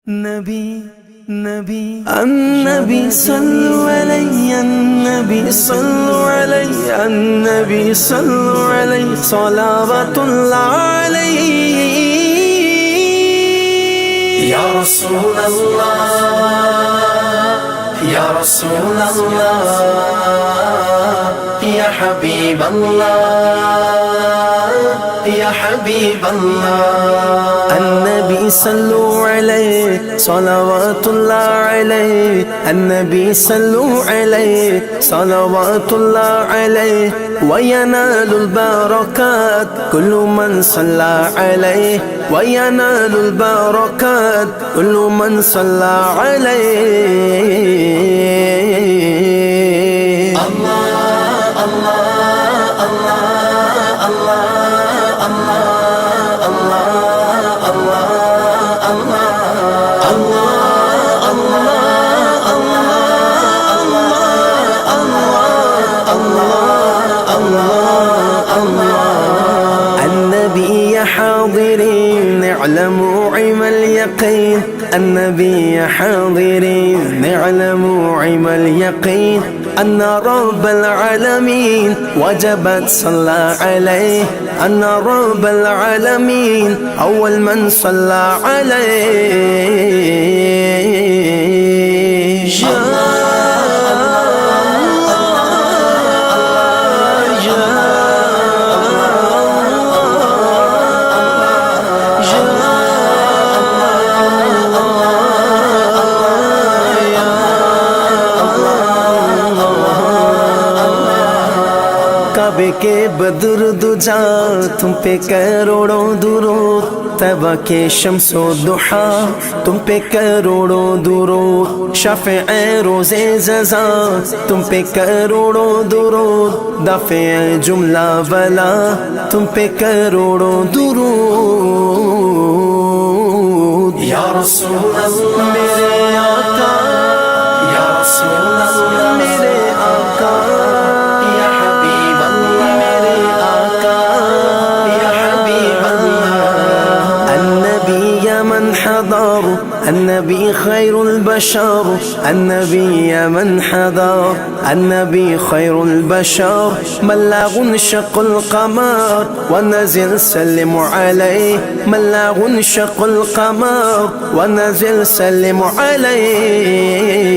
النبي صلوا علي النبي صلوا علي النبي صلوا علي صلوات الله عليه يا رسول الله يا رسول الله يا حبيب الله يا حبيب الله النبي صلوا عليه صلوات الله عليه النبي صلوا عليه صلوات الله عليه وينال البركات كل من صلى عليه وينال البركات كل من صلى عليه الله الله الله النبي يا حاضرين اعلموا عم اليقين النبي يا حاضرين اعلموا عم اليقين أن رب العالمين وجبت صلى عليه أن رب العالمين أول من صلى عليه کعبے کے بدر دجا تم پہ کروڑوں درود طیبہ کے شمس و ضحا تم پہ کروڑوں درود شفیع روز جزا تم پہ کروڑوں درود دافع جملہ بلا تم پہ کروڑوں درود یا رسول اللہ میرے آقا یا رسول اللہ میرے آقا النبي خير البشر النبي يا من حضر النبي خير البشر من لا غنشق القمر ونزل سلم عليه من لا غنشق القمر ونزل سلم عليه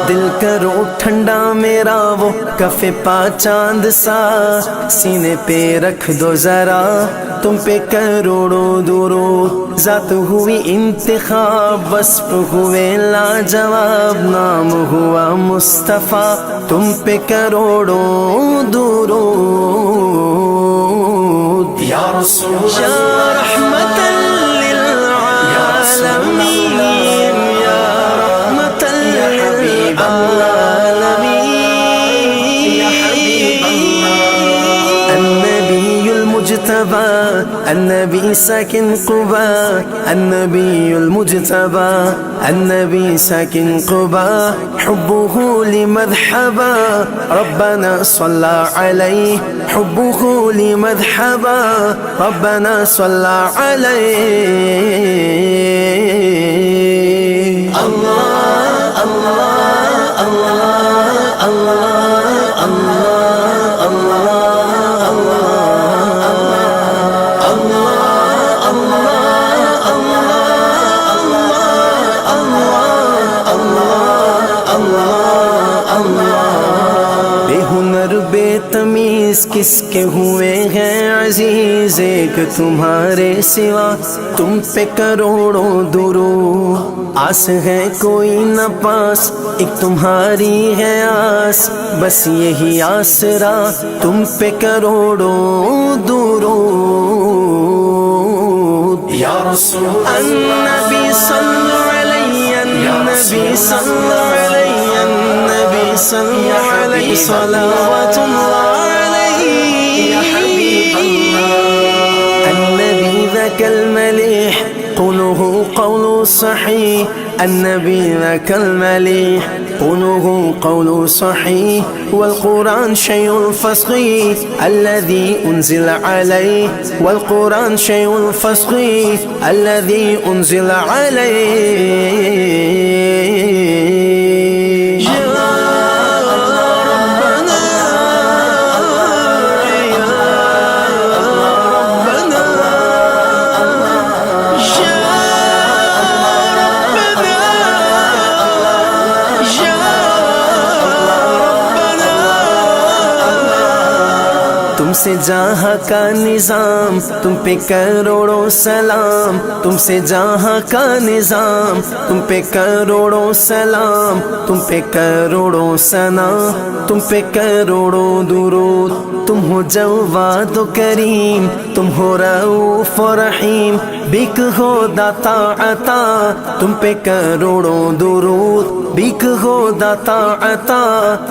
دل کرو ٹھنڈا میرا وہ کف پا چاند سا سینے پہ رکھ دو ذرا تم پہ کروڑوں درود ذات ہوئی انتخاب وصف ہوئے لاجواب نام ہوا مصطفیٰ تم پہ کروڑوں درود یا رسول اللہ یا رحمت للعالمین یا رحمت النبي المجتبى النبي ساكن قباء النبي المجتبى النبي ساكن قباء حبه لمذهبا ربنا صلى عليه حبه لمذهبا ربنا صلى عليه الله الله الله الله بے ہنر بے تمیز کس کے ہوئے ہیں عزیز ایک تمہارے سوا تم پہ کروڑوں درود آس ہے کوئی نہ پاس ایک تمہاری ہے آس بس یہی آسرا تم پہ کروڑوں درود یا رسول النبی صلو علی النبی صلو علی النبی صلو علی صلوات اللہ علیہ ذاك المليح قوله قول صحيح النبي ذاك المليح قوله قول صحيح والقرآن شيء فصيح الذي أنزل عليه والقرآن شيء فصيح الذي أنزل عليه تم سے جہاں کا نظام تم پہ کروڑوں سلام تم سے جہاں کا نظام تم پہ کروڑوں سلام تم پہ کروڑوں ثنا تم پہ کروڑوں درود تم ہو جواد و کریم تم ہو رؤوف و رحیم بک ہو داتا عطا تم پہ کروڑوں درود بک ہو داتا عطا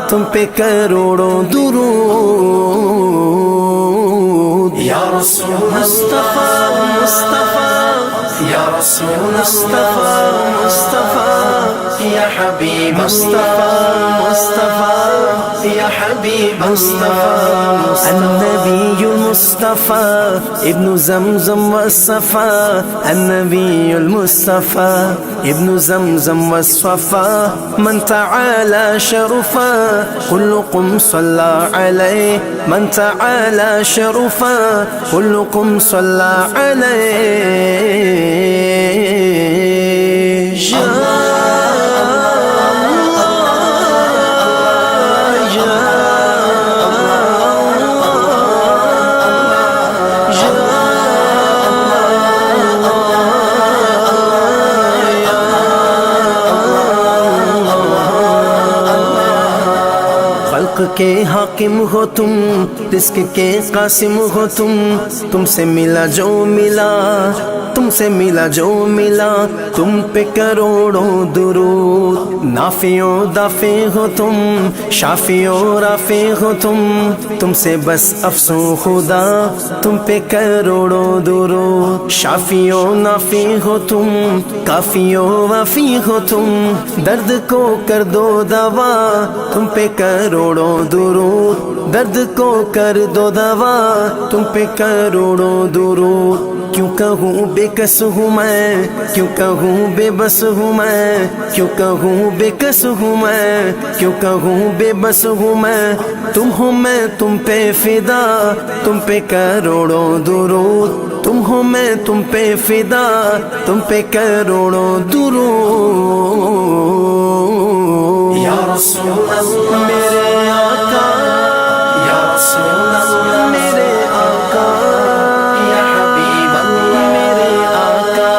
تم پہ کروڑوں درود یا رسول مصطفیٰ مصطفیٰ یا رسول مصطفیٰ مصطفیٰ یا حبیب مصطفیٰ مصطفیٰ یا حبیب مصطفیٰ النبی المصطفیٰ ابن زمزم والصفا النبی المصطفیٰ ابن زمزم والصفا من تعالى شرفا كلكم صلى عليه من تعالى شرفا كلكم صلى عليه کے حاکم ہو تم رزق کے قاسم ہو تم سے ملا جو ملا تم سے ملا جو ملا تم پہ کروڑوں درود نافع و دافع ہو تم شافع و رافع ہو تم سے بس افسوں خدا تم پہ کروڑوں درود شافع و نافع ہو تم کافی و وافی ہو تم درد کو کر دو دوا تم پہ کروڑوں درود درد کو کر دو دوا تم پہ کروڑوں درود کیوں کہوں بے کس ہوں میں کیوں کہوں بے بس ہوں میں کیوں کہوں بے کس ہوں میں کیوں کہوں بے بس ہوں میں تم ہو میں تم پہ فدا تم پہ کروڑوں درود تم ہو میں تم پہ فدا تم پہ کروڑوں درود یا رسول اللہ میرے آقا یا رسول اللہ میرے آقا یا حبیب اللہ میرے آقا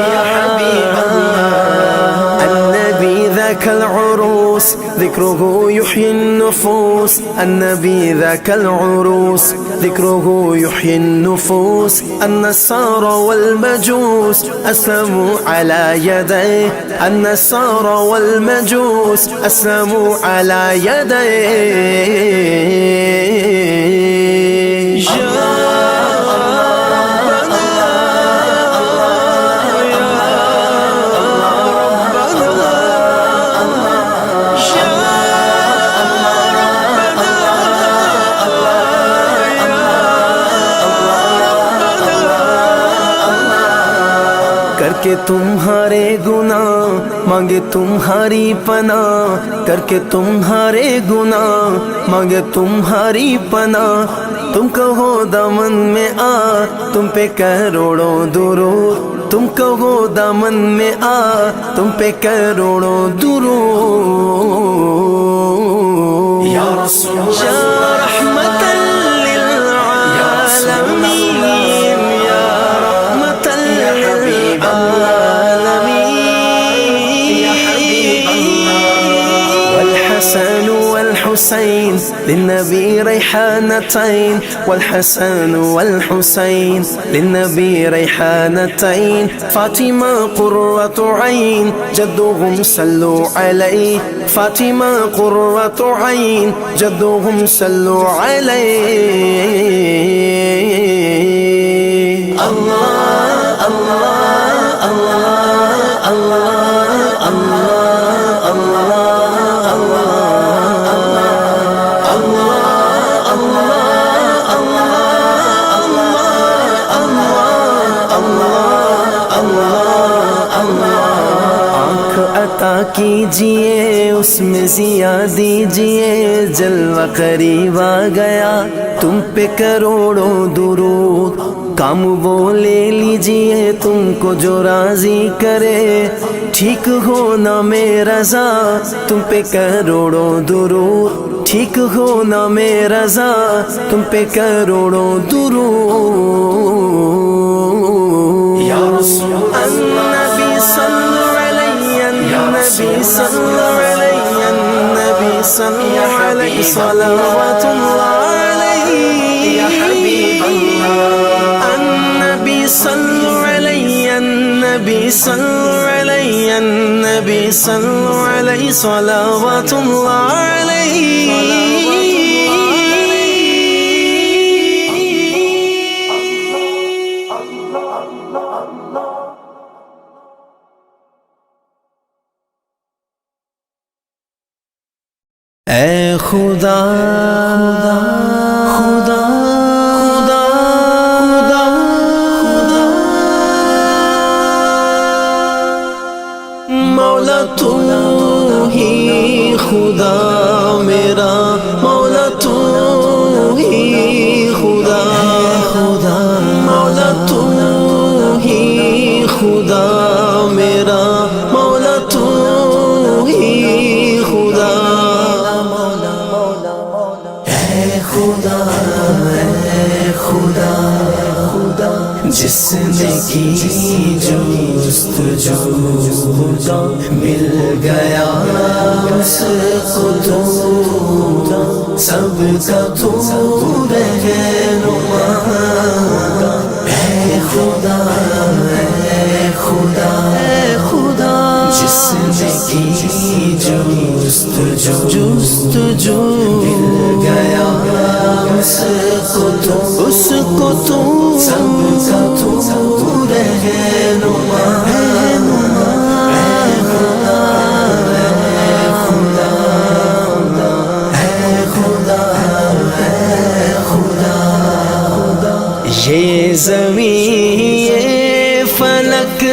یا حبیب اللہ النبی ذاک العروس ذکرہ یحیی النفوس النبی ذاک العروس ذکرہ یحیی النفوس النصارى والمجوس اسلموا على يديه النصارى والمجوس اسلموا على يديه کر کے تمہارے گناہ مانگے تمہاری پناہ کر کے تمہارے گناہ مانگے تمہاری پناہ تم کہو دامن میں آ تم پہ کروڑوں درود تم کہو دامن میں آ تم پہ کروڑوں درود یا رسول اللہ یا رحمت للعالمین یا رحمت والحسن والحسين للنبي ريحانتين والحسن والحسين للنبي ريحانتين فاطمة قرة عين جدهم صلوا عليه فاطمة قرة عين جدهم صلوا عليه الله کیجئے اس میں ضیا دیجئے، جلوہ قریب آ گیا تم پہ کروڑوں درود، کام وہ لے لیجئے تم کو جو راضی کرے، ٹھیک ہونا میں رضا تم پہ کروڑوں درود، ٹھیک ہونا میں رضا تم پہ کروڑوں درود۔ یا رسول النبی صلی علیہ، النبی صلی علیہ، النبی صلی علیہ، صلوات اللہ علیہ، یا حبیب اللہ، النبی صلی علیہ، النبی صلی علیہ، النبی صلی علیہ، صلوات اللہ علیہ۔ اے خدا خدا خدا خدا خدا، مولا تو ہی خدا میرا، مولا تو ہی خدا خدا، مولا تو ہی خدا میرا، مولا تو ہی خدا، خدا اے خدا خدا، جس نے کی جستجو مل گیا اس کو تو، سب کا تو رہنما، اے خدا اے خدا اے خدا، جس نے کی جستجو مل گیا اس کو تو، سب کا تو رہنما، اے خدا اے خدا اے خدا اے خدا، یہ زمین یہ فلک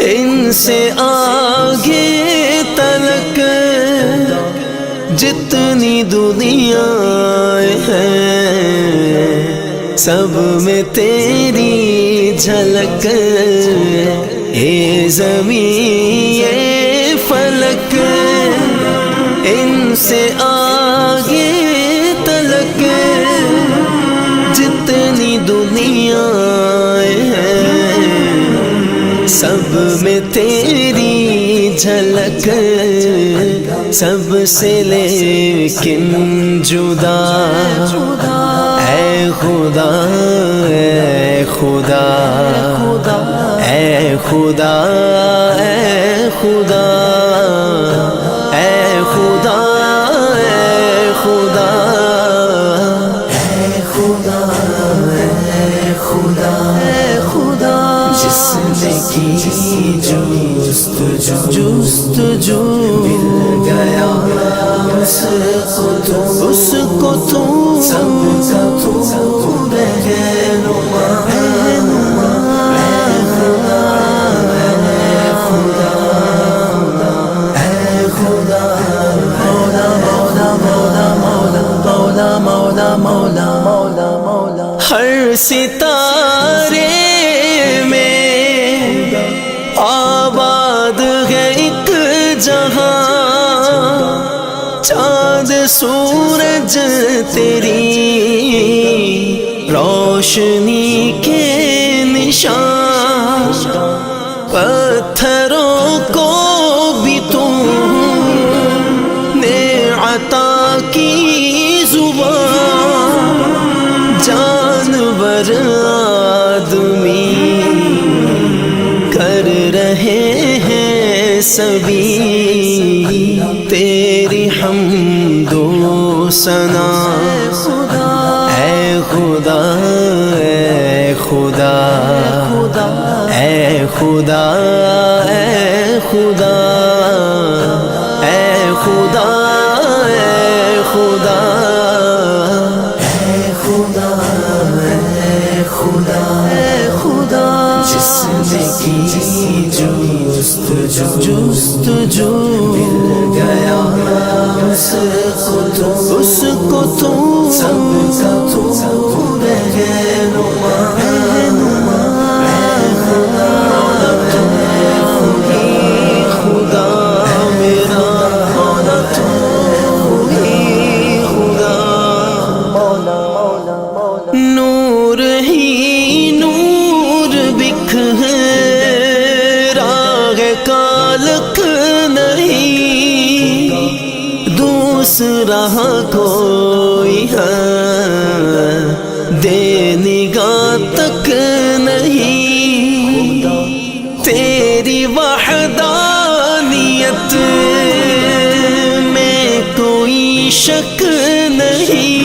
ان سے آگے تلک، جتنی دنیا ہے سب میں تیری جھلک، اے زمین یہ فلک ان سے آگے تلک، جتنی دنیا ہے سب میں تیری جھلک، سب سے لیکن جدا، اے خدا اے خدا اے خدا اے خدا اے خدا اے خدا اے خدا اے خدا اے خدا، جس نے کی جستجو مل گیا اس کو تو، سب کا تو رہنما، اے خدا اے خدا اے خدا، مولا مولا مولا مولا مولا مولا مولا مولا، ہر ستارے میں آباد ہے ایک جہاں، چاند سورج تیری روشنی کے نشان، پتھروں کو بھی تم نے عطا کی زبان، جانور آدمی کر رہے ہیں سبھی تیری حمد و ثنا، اے خدا اے خدا اے خدا اے خدا اے خدا اے خدا اے خدا اے خدا اے خدا، جس نے کی جستجو مل گیا اس کو تو سب کا تو رہنما خدا میرا مولا تو ہی خدا نور ہی نور بکھرا ہے کالک نہیں دوسرا کوئی ہے دے نگاہ تک نہیں تیری وحدانیت میں کوئی شک نہیں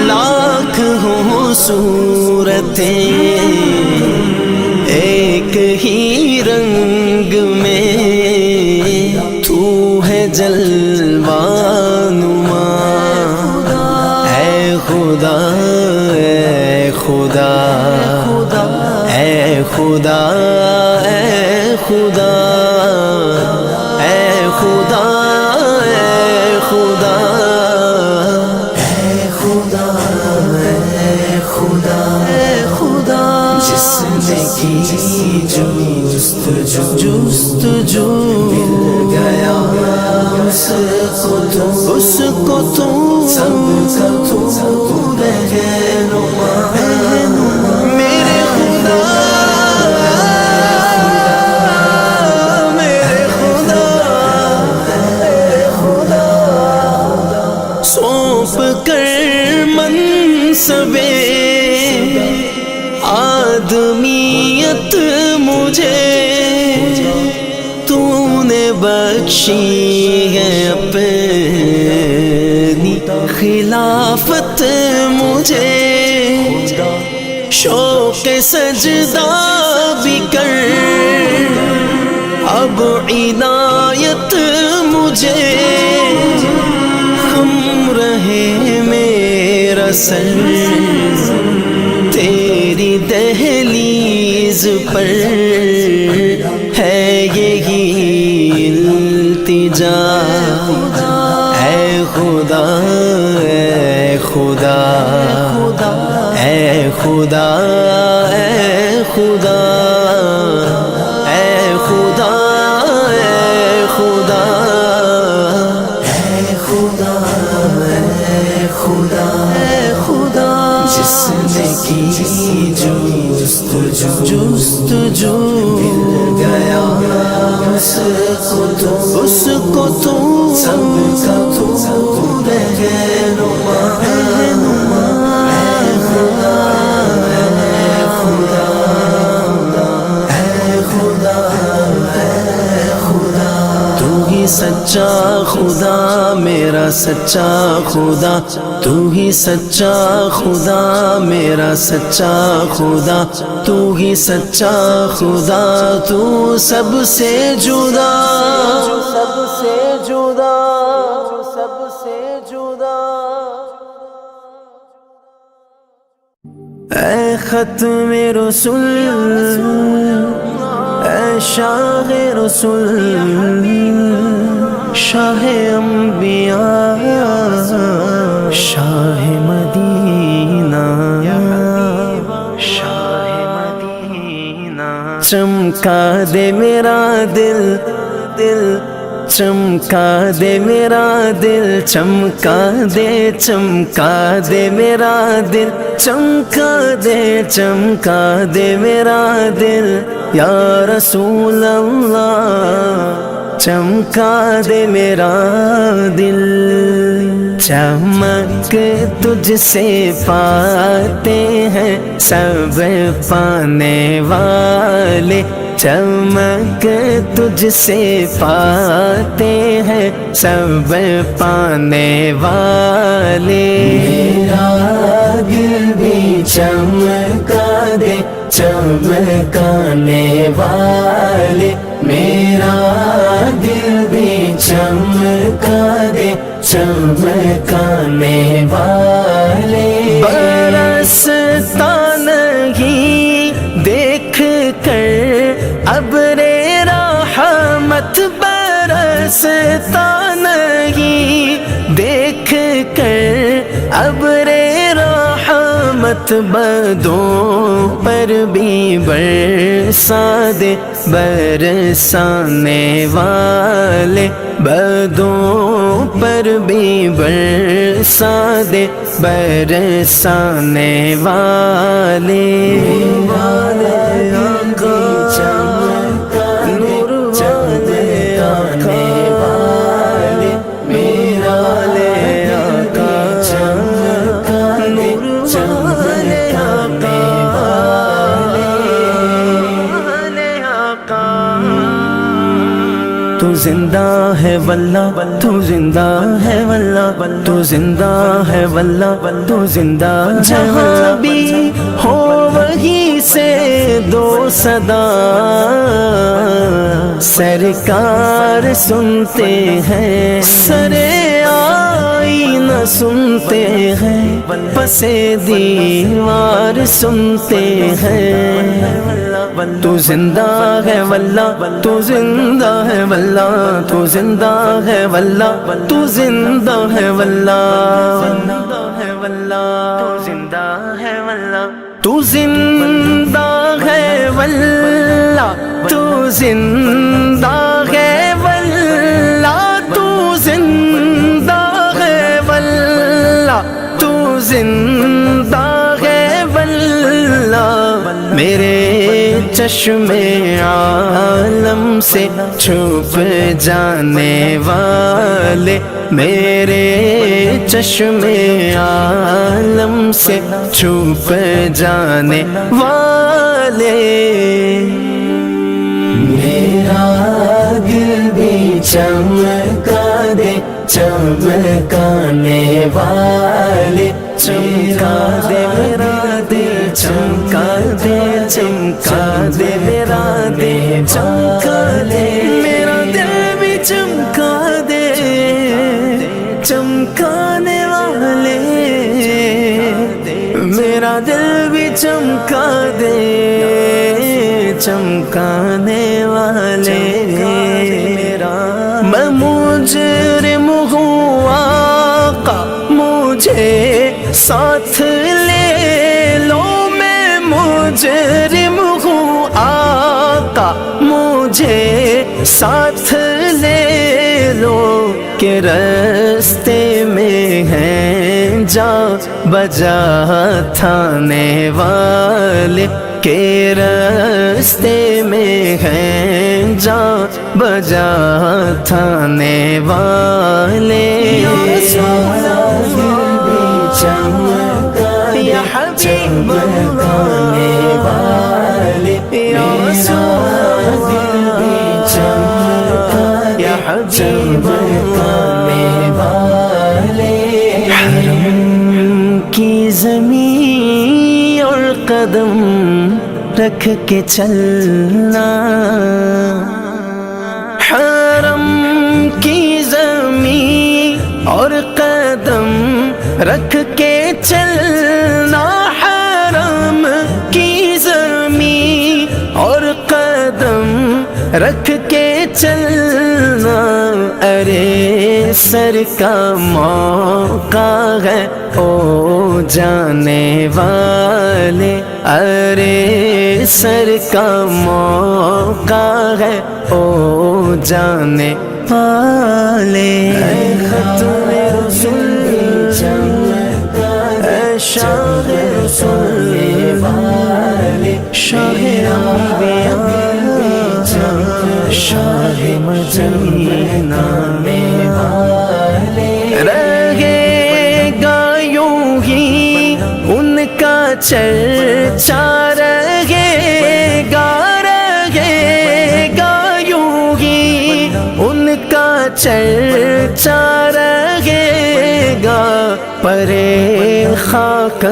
لاکھ ہوں صورتیں ایک ہی رنگ میں تو ہے جلوہ نما اے خدا اے خدا اے خدا اے خدا اے خدا اے خدا اے خدا اے خدا اے خدا جس نے کی جستجو مل گیا اس کو تو سب کا تو رہنما میرے خدا میرے خدا سونپ کر منصب آدمیت مجھے تو نے بخشی ہے اپنی خلافت مجھے شوق سجدہ بھی کر اب عنایت مجھے خم رہے میرا سر تیری دہلیز پر ہے یہی التجا اے خدا اے خدا اے خدا اے خدا اے خدا اے خدا اے خدا اے خدا اے خدا جس نے کی جستجو مل گیا اس کو تو سب کا تو رہنما اے خدا اے خدا اے خدا اے خدا تو ہی سچا خدا میرا سچا خدا تو ہی سچا خدا میرا سچا خدا تو ہی سچا خدا تو سب سے جدا سب سے جدا سب سے جدا اے ختم رسول اے شاہ رسول شاہ انبیاء شاہ مدینہ شاہ مدینہ چمکا دے میرا دل دل چمکا دے میرا دل چمکا دے میرا دل چمکا دے میرا دل یا رسول اللہ چمکا دے میرا دل چمک تجھ سے پاتے ہیں سب پانے والے چمک تجھ سے پاتے ہیں سب پانے والے میرا دل بھی چمکا دے چمکانے والے میرا دل بھی چمکا دے چمکانے والے برستا نہیں دیکھ کر ابرے برستا نہیں دیکھ کر ابرِ رحمت بدوں پر بھی برسا دے برسانے والے بدوں پر بھی برسا دے برسانے والے تو زندہ ہے واللہ تو زندہ ہے واللہ تو زندہ ہے واللہ تو زندہ جہاں بھی ہو وہیں سے دو صدا سرکار سنتے ہیں سرے آئینہ سنتے ہیں پسے دیوار سنتے ہیں تو زندہ ہے واللہ تو زندہ ہے واللہ تو زندہ ہے واللہ تو زندہ ہے واللہ تو زندہ ہے واللہ تو زندہ ہے واللہ تو زندہ ہے واللہ تو زندہ ہے واللہ تو زندہ ہے واللہ میرے چشم عالم سے چھپ جانے والے میرے چشم عالم سے چھپ جانے والے میرا دل بھی چمکا دے چمکانے والے چمکا دے میرا دل چمکا دے چمکا دے میرا دل چمکا دے میرا دل بھی چمکا دے چمکانے والے میرا دل بھی چمکا دے چمکانے والے میں مجرم ہوں آقا مجھے ساتھ لے لو میں مجرم ہوں آقا مجھے ساتھ لے لو کہ رستے میں ہیں جا بجا تھانے والے کہ رستے میں ہیں جا بجا تھانے والے یا حبیب یا حبیب حرم کی زمین اور قدم رکھ کے چلنا حرم کی زمین اور قدم رکھ کے چلنا حرم کی زمین اور قدم رکھ کے چلنا ارے سر کا موقع ہے او جانے والے ارے سر کا موقع ہے او جانے والے ختم رسول اے شاہ رسول شاہ انبیاء شاہ مدینہ رہے گا یوں ہی ان کا چرچا رہے گا یوں ہی ان کا چرچا رہے گا پرے خاک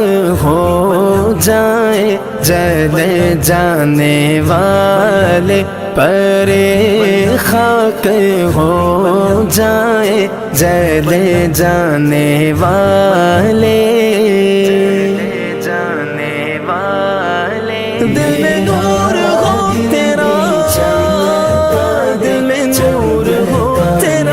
ہو جائے جل جانے والے پرے خاک ہو جائے جل جانے والے دل میں نور ہو تیرا دل میں نور ہو تیرا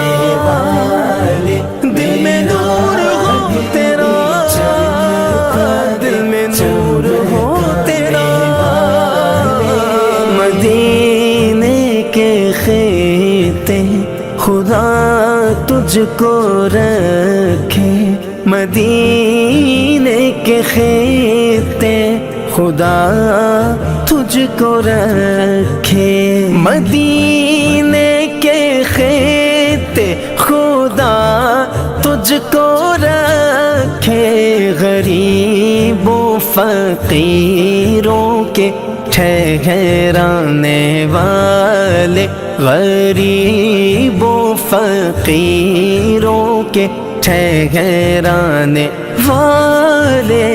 خدا تجھ کو رکھے مدینے کے خطے، خدا تجھ کو رکھے مدینے کے خطے، خدا تجھ کو رکھے غریب و فقیروں کے ٹھہرانے والے، غریب و فقیروں کے ٹھہرانے والے،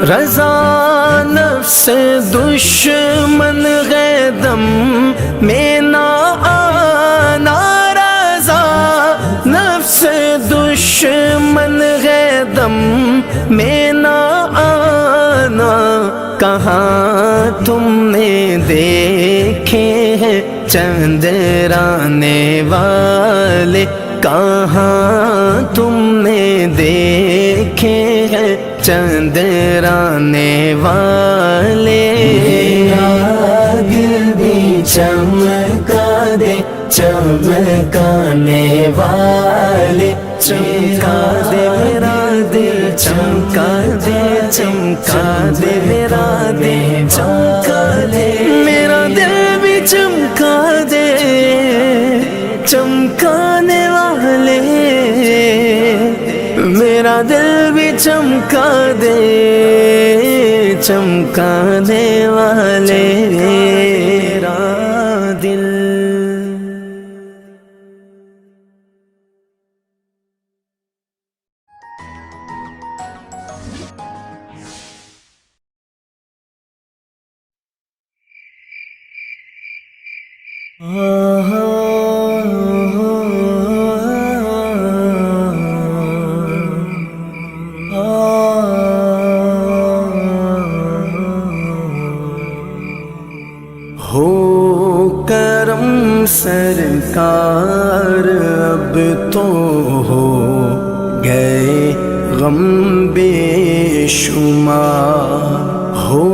رضا نفس دشمن ہے دم میں نہ آنا، رضا نفس دشمن ہے دم میں نہ آنا، کہاں تم نے دیکھے ہیں چندرانے والے، کہاں تم نے دیکھے ہیں چندرانے والے، میرا دل بھی چمکا دے چمکانے والے، چمکا دے میرا دل چمکا دے چمکا دے میرا دل چمکا دے، میرا دل بھی چمکا دے چمکانے والے، میرا دل بھی چمکا دے چمکانے والے، میرا دل۔ ہو کرم سرکار اب تو ہو گئے غم بے شمار، ہو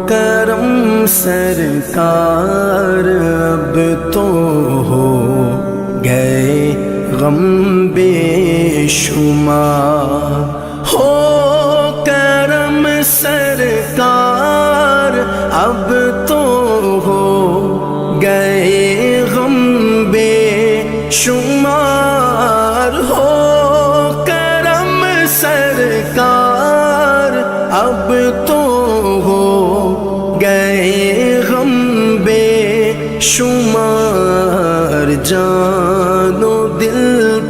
کرم سرکار اب تو ہو گئے غم بے شمار، ہو کرم سرکار اب تو ہو گئے غم بے شمار، ہو کرم سرکار اب تو ہو گئے غم بے شمار، جان و دل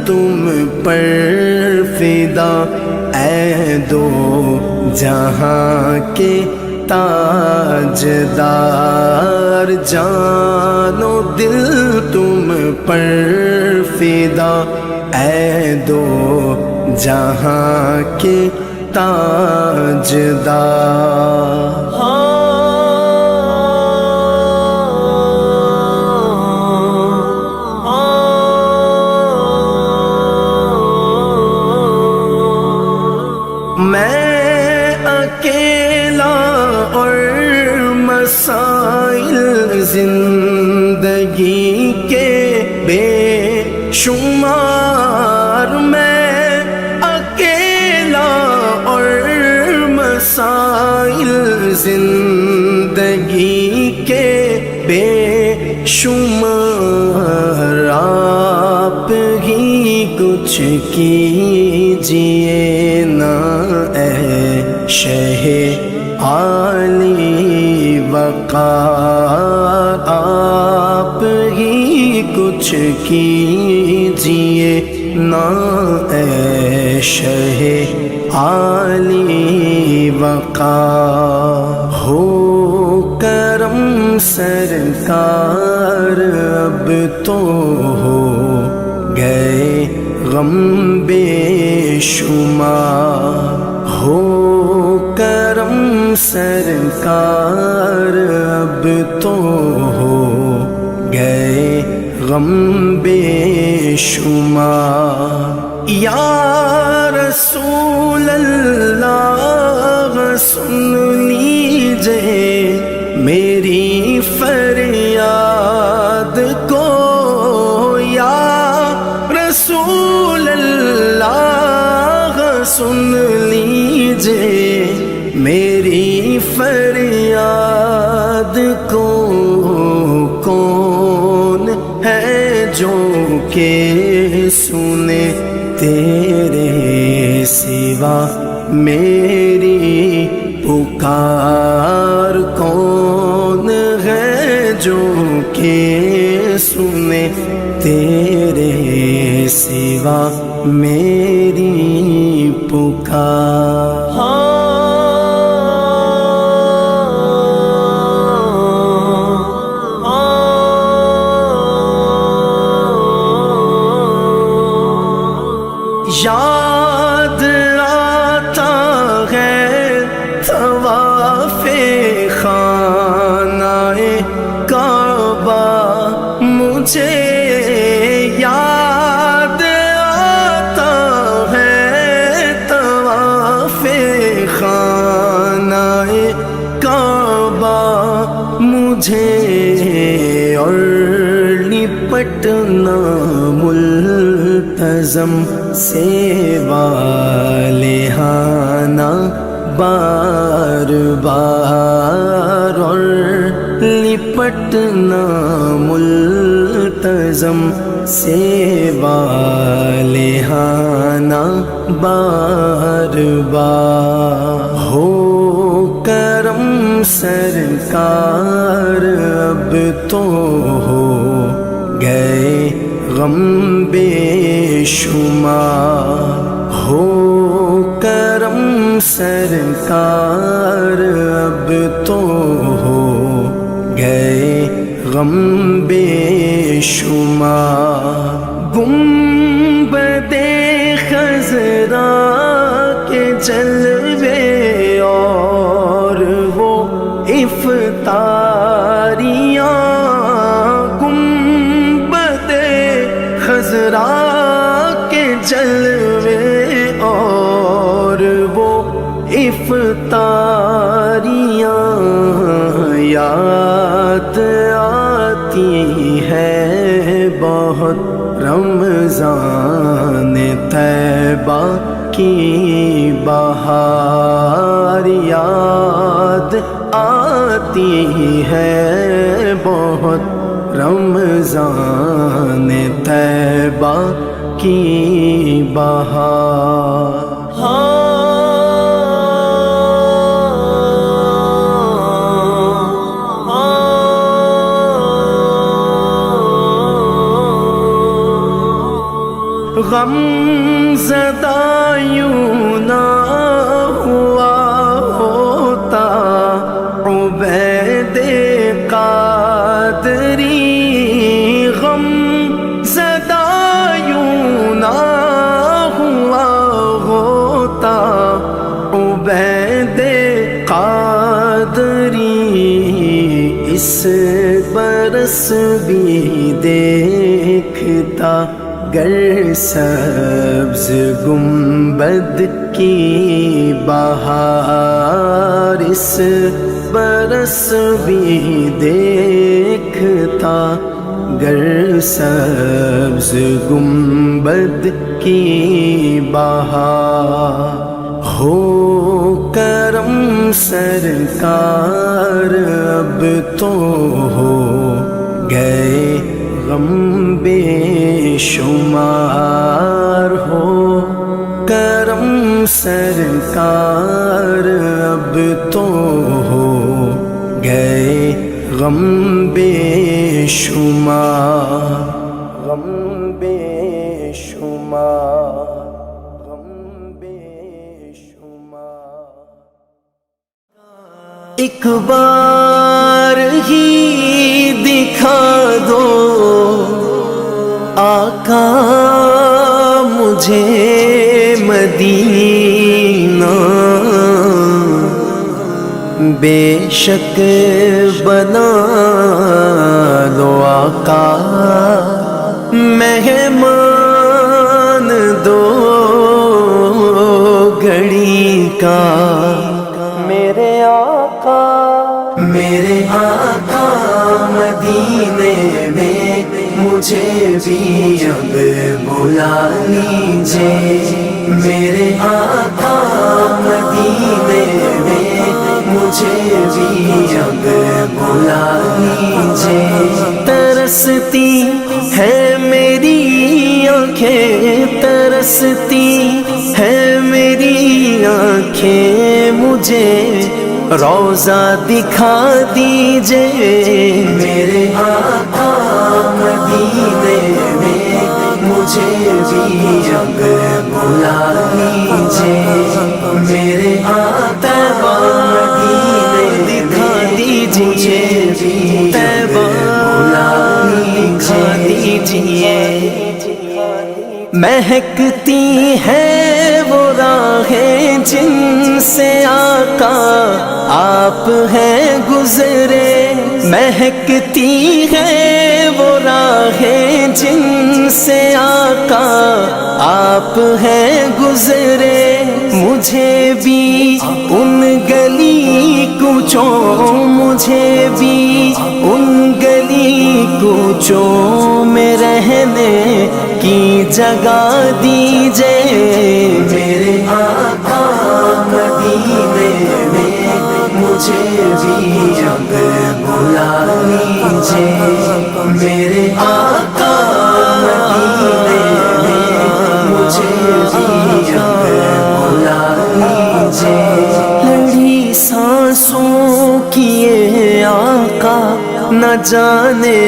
تم پر فدا اے دو جہاں کے تاجدار، جان و دل تم پر فدا اے دو جہاں کے تاجدار۔ میں اکیلا اور مسائل زندگی کے بے شمار، میں اکیلا اور مسائل زندگی کے بے شمار، آپ ہی کچھ کیجیے نا اے شہ عالی وقار، آپ ہی کچھ کیجیے نا اے شہ عالی وقار، ہو کرم سرکار اب تو ہو گئے غم بے شمار، ہو کرم سرکار اب تو ہو گئے غم بے شمار، یا رسول اللہ سن لیجئے میری فریاد کو، یا رسول اللہ سن لیجئے میری فریاد کو، کون ہے جو کہ سنے تیرے سوا میری پکار، کون ہے جو کہ سنے تیرے سوا میری پکار۔ یاد آتا ہے طواف خانہ کعبہ مجھے، یاد آتا ہے طواف خانہ کعبہ مجھے، اور لپٹنا ملتزم سے والہانہ بار بار، اور لپٹنا ملتزم سے والہانہ بار بار، ہو کرم سرکار اب تو ہو گئے غم بے شمار، ہو کرم سرکار اب تو ہو گئے غم بے شمار، گنبد خضرا کے جلوے اور وہ افطاریاں، خضرا کے جلوے اور وہ افطاریاں، یاد آتی ہے بہت رمضان طیبہ کی بہار، یاد آتی ہے بہت رمضان طیبہ کی بہار۔ غم زدہ یوں نہ ہوا ہوتا عبید قادری، غم زدہ یوں نہ ہوا ہوتا عبید قادری، اس برس بھی دیکھتا گر سبز گنبد کی بہار، اس برس بھی دیکھتا گر سبز گنبد کی بہار، ہو کرم سرکار اب تو ہو گئے غم بے شمار، ہو کرم سرکار اب تو ہو گئے غم بے شمار، غم بے شمار، غم بے شمار۔ ایک بار ہی دکھا دو آقا مجھے مدینہ، بے شک بنا لو آقا مہمان دو گھڑی کا میرے آقا مدینے میں مجھے بھی اب بلا لیجئے میرے آقا مدینے میں مجھے بھی اب بلا لیجئے ترستی ہے میری آنکھیں ترستی ہے میری آنکھیں مجھے روضہ دکھا دیجئے میرے آقا مدینے میں مجھے بھی اب بلا لیجئے میرے آقا مدینے دکھا دیجئے طیبہ بلا لیجئے مہکتی ہے وہ راہیں جن سے آقا آپ ہیں گزرے مہکتی ہے وہ راہیں جن سے آقا آپ ہیں گزرے مجھے بھی ان گلی کوچوں مجھے بھی ان گلی کوچوں میں رہنے کی جگہ دیجئے میرے آقا مدینے میں مجھے بھی اب بلا لیجئے میرے آقا مدینے میں مجھے بھی اب بلا لیجئے لڑی سانسوں کی یہ آقا نہ جانے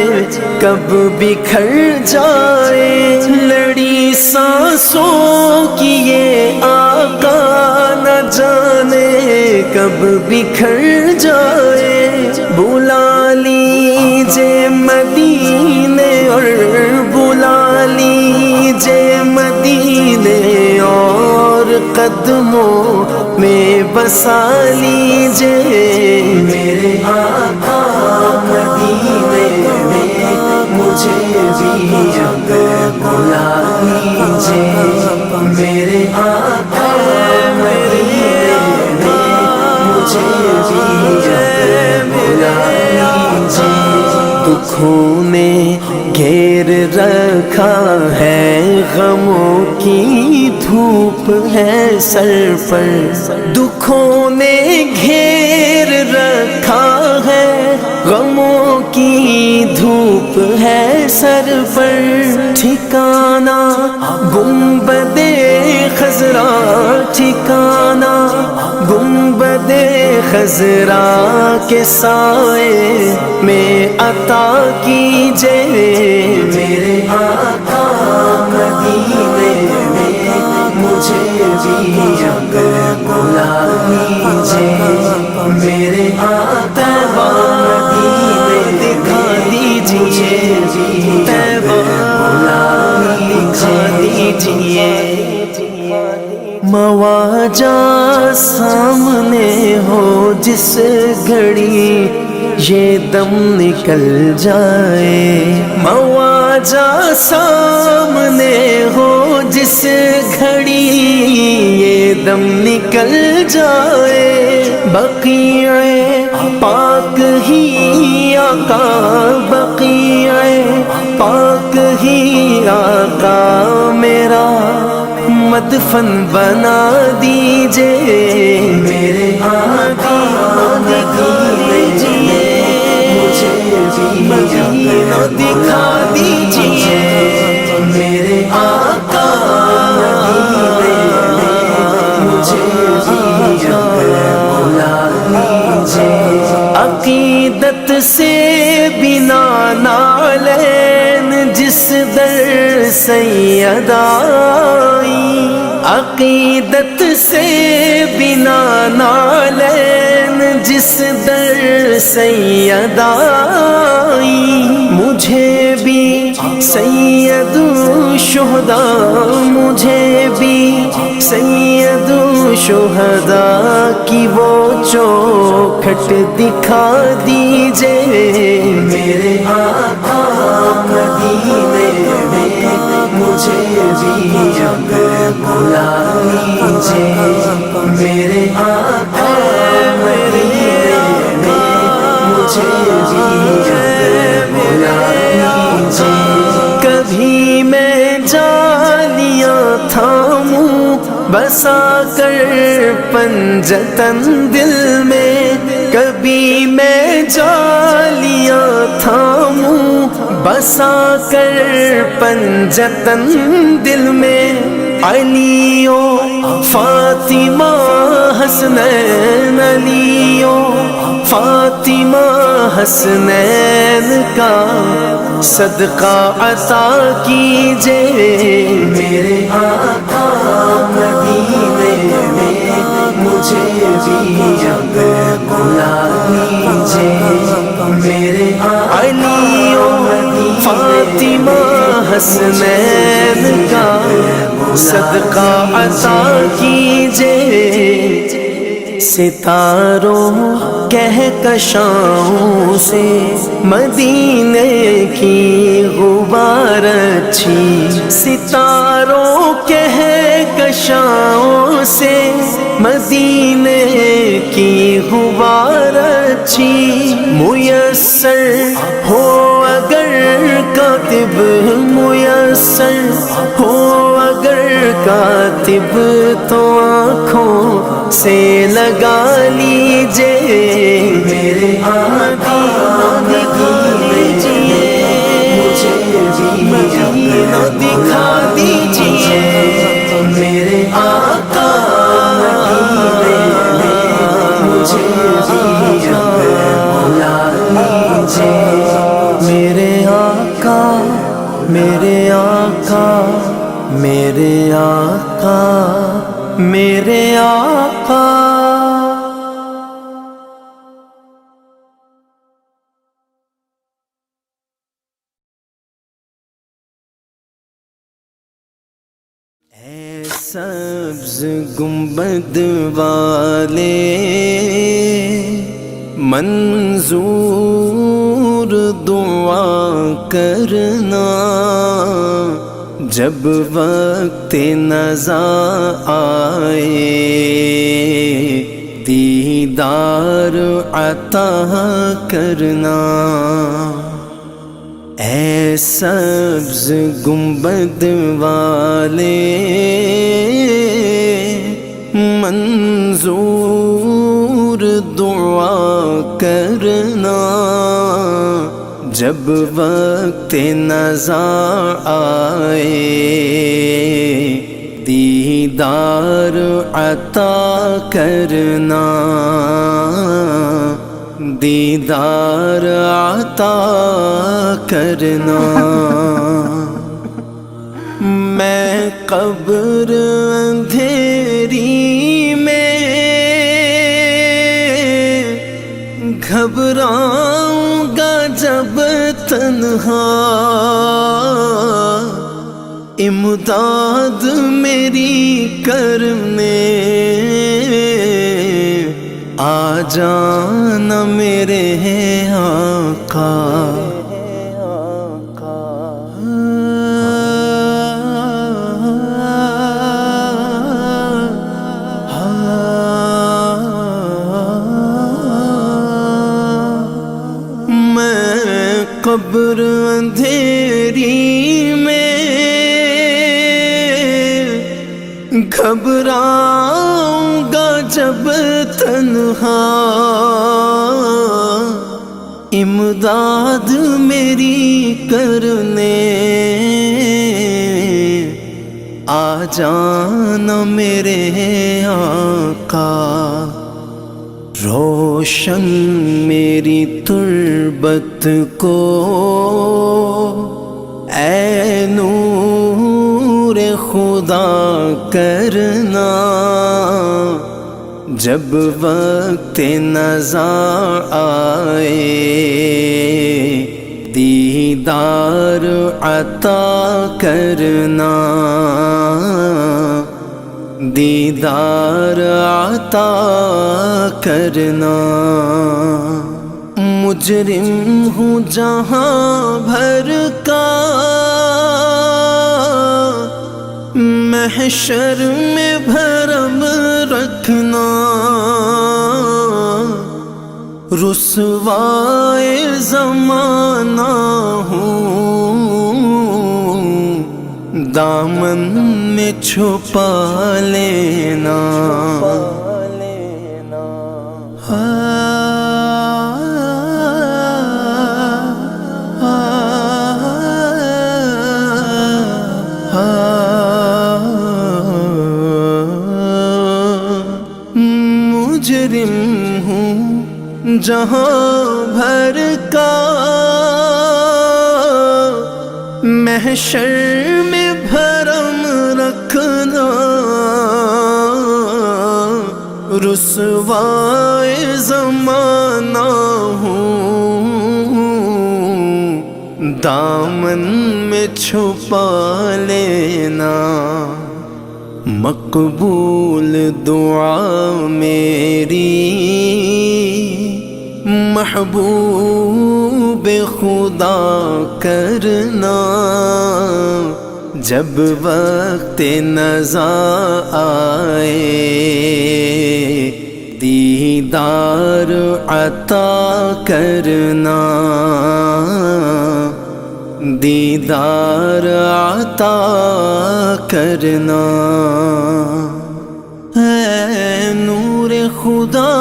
کب بکھر جائے لڑی سانسوں کی یہ آقا نہ جانے کب بکھر جائے بلا لیجئے مدینے اور بلا لیجئے مدینے اور قدموں میں بسا لیجئے میرے آقا مدینے میں مجھے بھی اب بلا لیجئے میرے آقا مدینے میں مجھے بھی اب بلا لیجئے دکھوں نے گھیر رکھا ہے غموں کی دھوپ ہے سر پر دکھوں نے گھیر رکھا ہے غموں کی دھوپ ہے سر پر ٹھکانہ گنبد خضرا ٹھکانہ گنبد خضرا کے سائے میں عطا کیجئے میرے آقا مدینے میں مجھے بھی اب بلا لیجئے میرے آقا مدینے دکھا دیجئے طیبہ بلا لیجئے مواجہ سامنے ہو جس گھڑی یہ دم نکل جائے مواجہ سامنے ہو جس گھڑی یہ دم نکل جائے بقیع پاک ہی آقا بقیع پاک ہی آقا میرا مدفن بنا دیجئے میرے آقا دکھا دیجئے مجھے بھی مدینہ دکھا دیجئے میرے آقا مدینے میں مجھے بھی اب بلا لیجئے عقیدت سے بنا نالین جس در سید آئی عقیدت سے بنا نالین جس در سید آئی مجھے بھی سید الشہداء مجھے بھی سید الشہداء کی وہ چوکھٹ دکھا دیجئے میرے آقا مدینے میں مجھے بھی اب بلا لیجئے میرے آقا مدینے میں مجھے بھی اب بلا لیجئے کبھی میں جالیاں تھاموں بسا کر پنجتن دل میں کبھی میں جالیاں تھاموں بسا کر پنجتن دل میں علی و فاطمہ حسنین علی و فاطمہ حسنین کا صدقہ عطا کیجئے میرے آقا مدینے میں مجھے بھی اب بلا لیجئے میرے علی و فاطمہ حسنین کا صدقہ عطا کیجئے ستاروں کہکشاؤں سے مدینے کی غبار اچھی ستاروں کہکشاؤں سے مدینے کی غبار اچھی میسر ہو اگر کاتب میسر ہو اگر کاتب تو آنکھوں سے لگا لیجئے میرے آقا دکھا دیجئے مجھے مدینہ دکھا دیجئے میرے آقا مدینے میں مجھے بھی اب بلا لیجئے میرے آقا میرے آقا میرے آقا میرے آقا اے سبز گنبد والے منظور دعا کرنا جب وقت نزا آئے دیدار عطا کرنا اے سبز گنبد والے منظور دعا کرنا جب وقت نزا آئے دیدار عطا کرنا دیدار عطا کرنا میں قبر اندھیری میں گھبراؤں گا جب تنہا امداد میری کرنے آ جانا میرے آقا میں قبر اندھیری میں گھبراؤں گا جب تنہا امداد میری کرنے آ جانا میرے آقا روشن میری تربت کو اے نور خدا کرنا جب وقت نزا آئے دیدار عطا کرنا دیدار عطا کرنا۔ مجرم ہوں جہاں بھر کا، محشر میں بھرم رکھنا۔ رسوائے زمانہ ہوں، دامن میں چھپا لینا۔ مجرم ہوں جہاں بھر کا، محشر میں بھرم رکھنا۔ رسوائے زمانہ ہوں، دامن میں چھپا لینا۔ مقبول دعا میری محبوب خدا کرنا۔ جب وقت نزا آئے دیدار عطا کرنا۔ دیدار عطا کرنا۔ اے نور خدا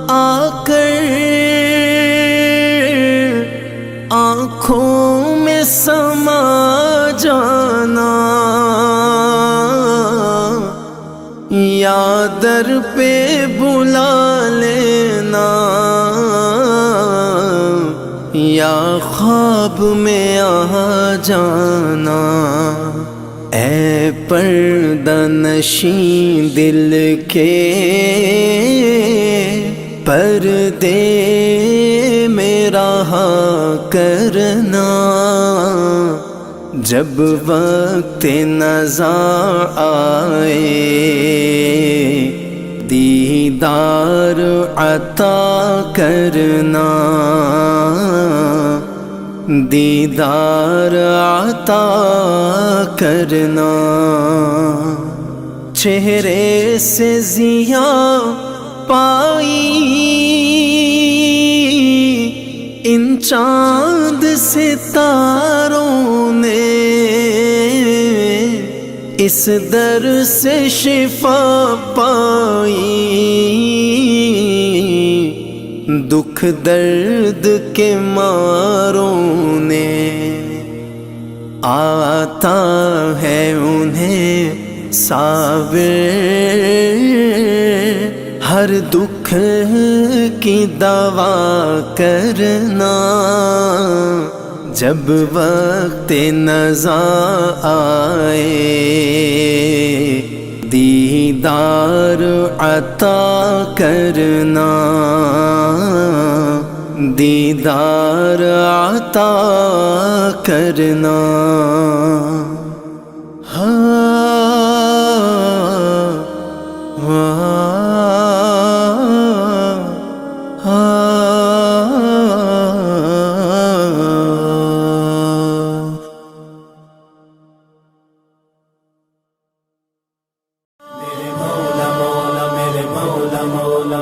آ کر آنکھوں میں سما جانا۔ یا در پہ بلا لینا، یا خواب میں آ جانا۔ اے پردہ نشین دل کے پردے میں رہا کرنا۔ جب وقت نزا آئے دیدار عطا کرنا۔ دیدار عطا کرنا۔ چہرے سے ضیاء پائی ان چاند ستاروں نے، اس در سے شفا پائی دکھ درد کے ماروں نے۔ آتا ہے انہیں صابر ہر دکھ کی دوا کرنا۔ جب وقت نزا آئے دیدار عطا کرنا۔ دیدار عطا کرنا۔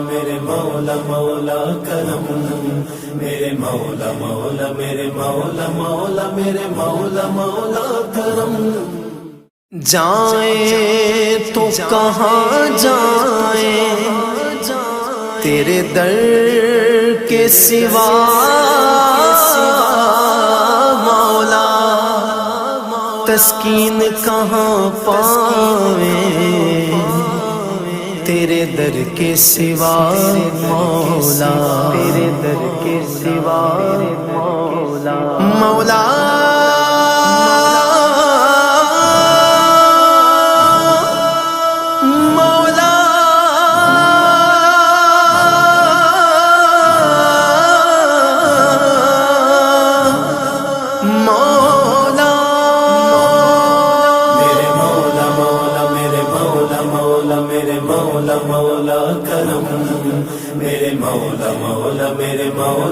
میرے مولا مولا کرم، میرے مولا مولا میرے مولا مولا میرے مولا مولا کرم۔ جائیں تو کہاں جائیں تیرے در کے سوا مولا، تسکین کہاں پائیں تیرے در کے سوا مولا، تیرے در کے سوا مولا مولا۔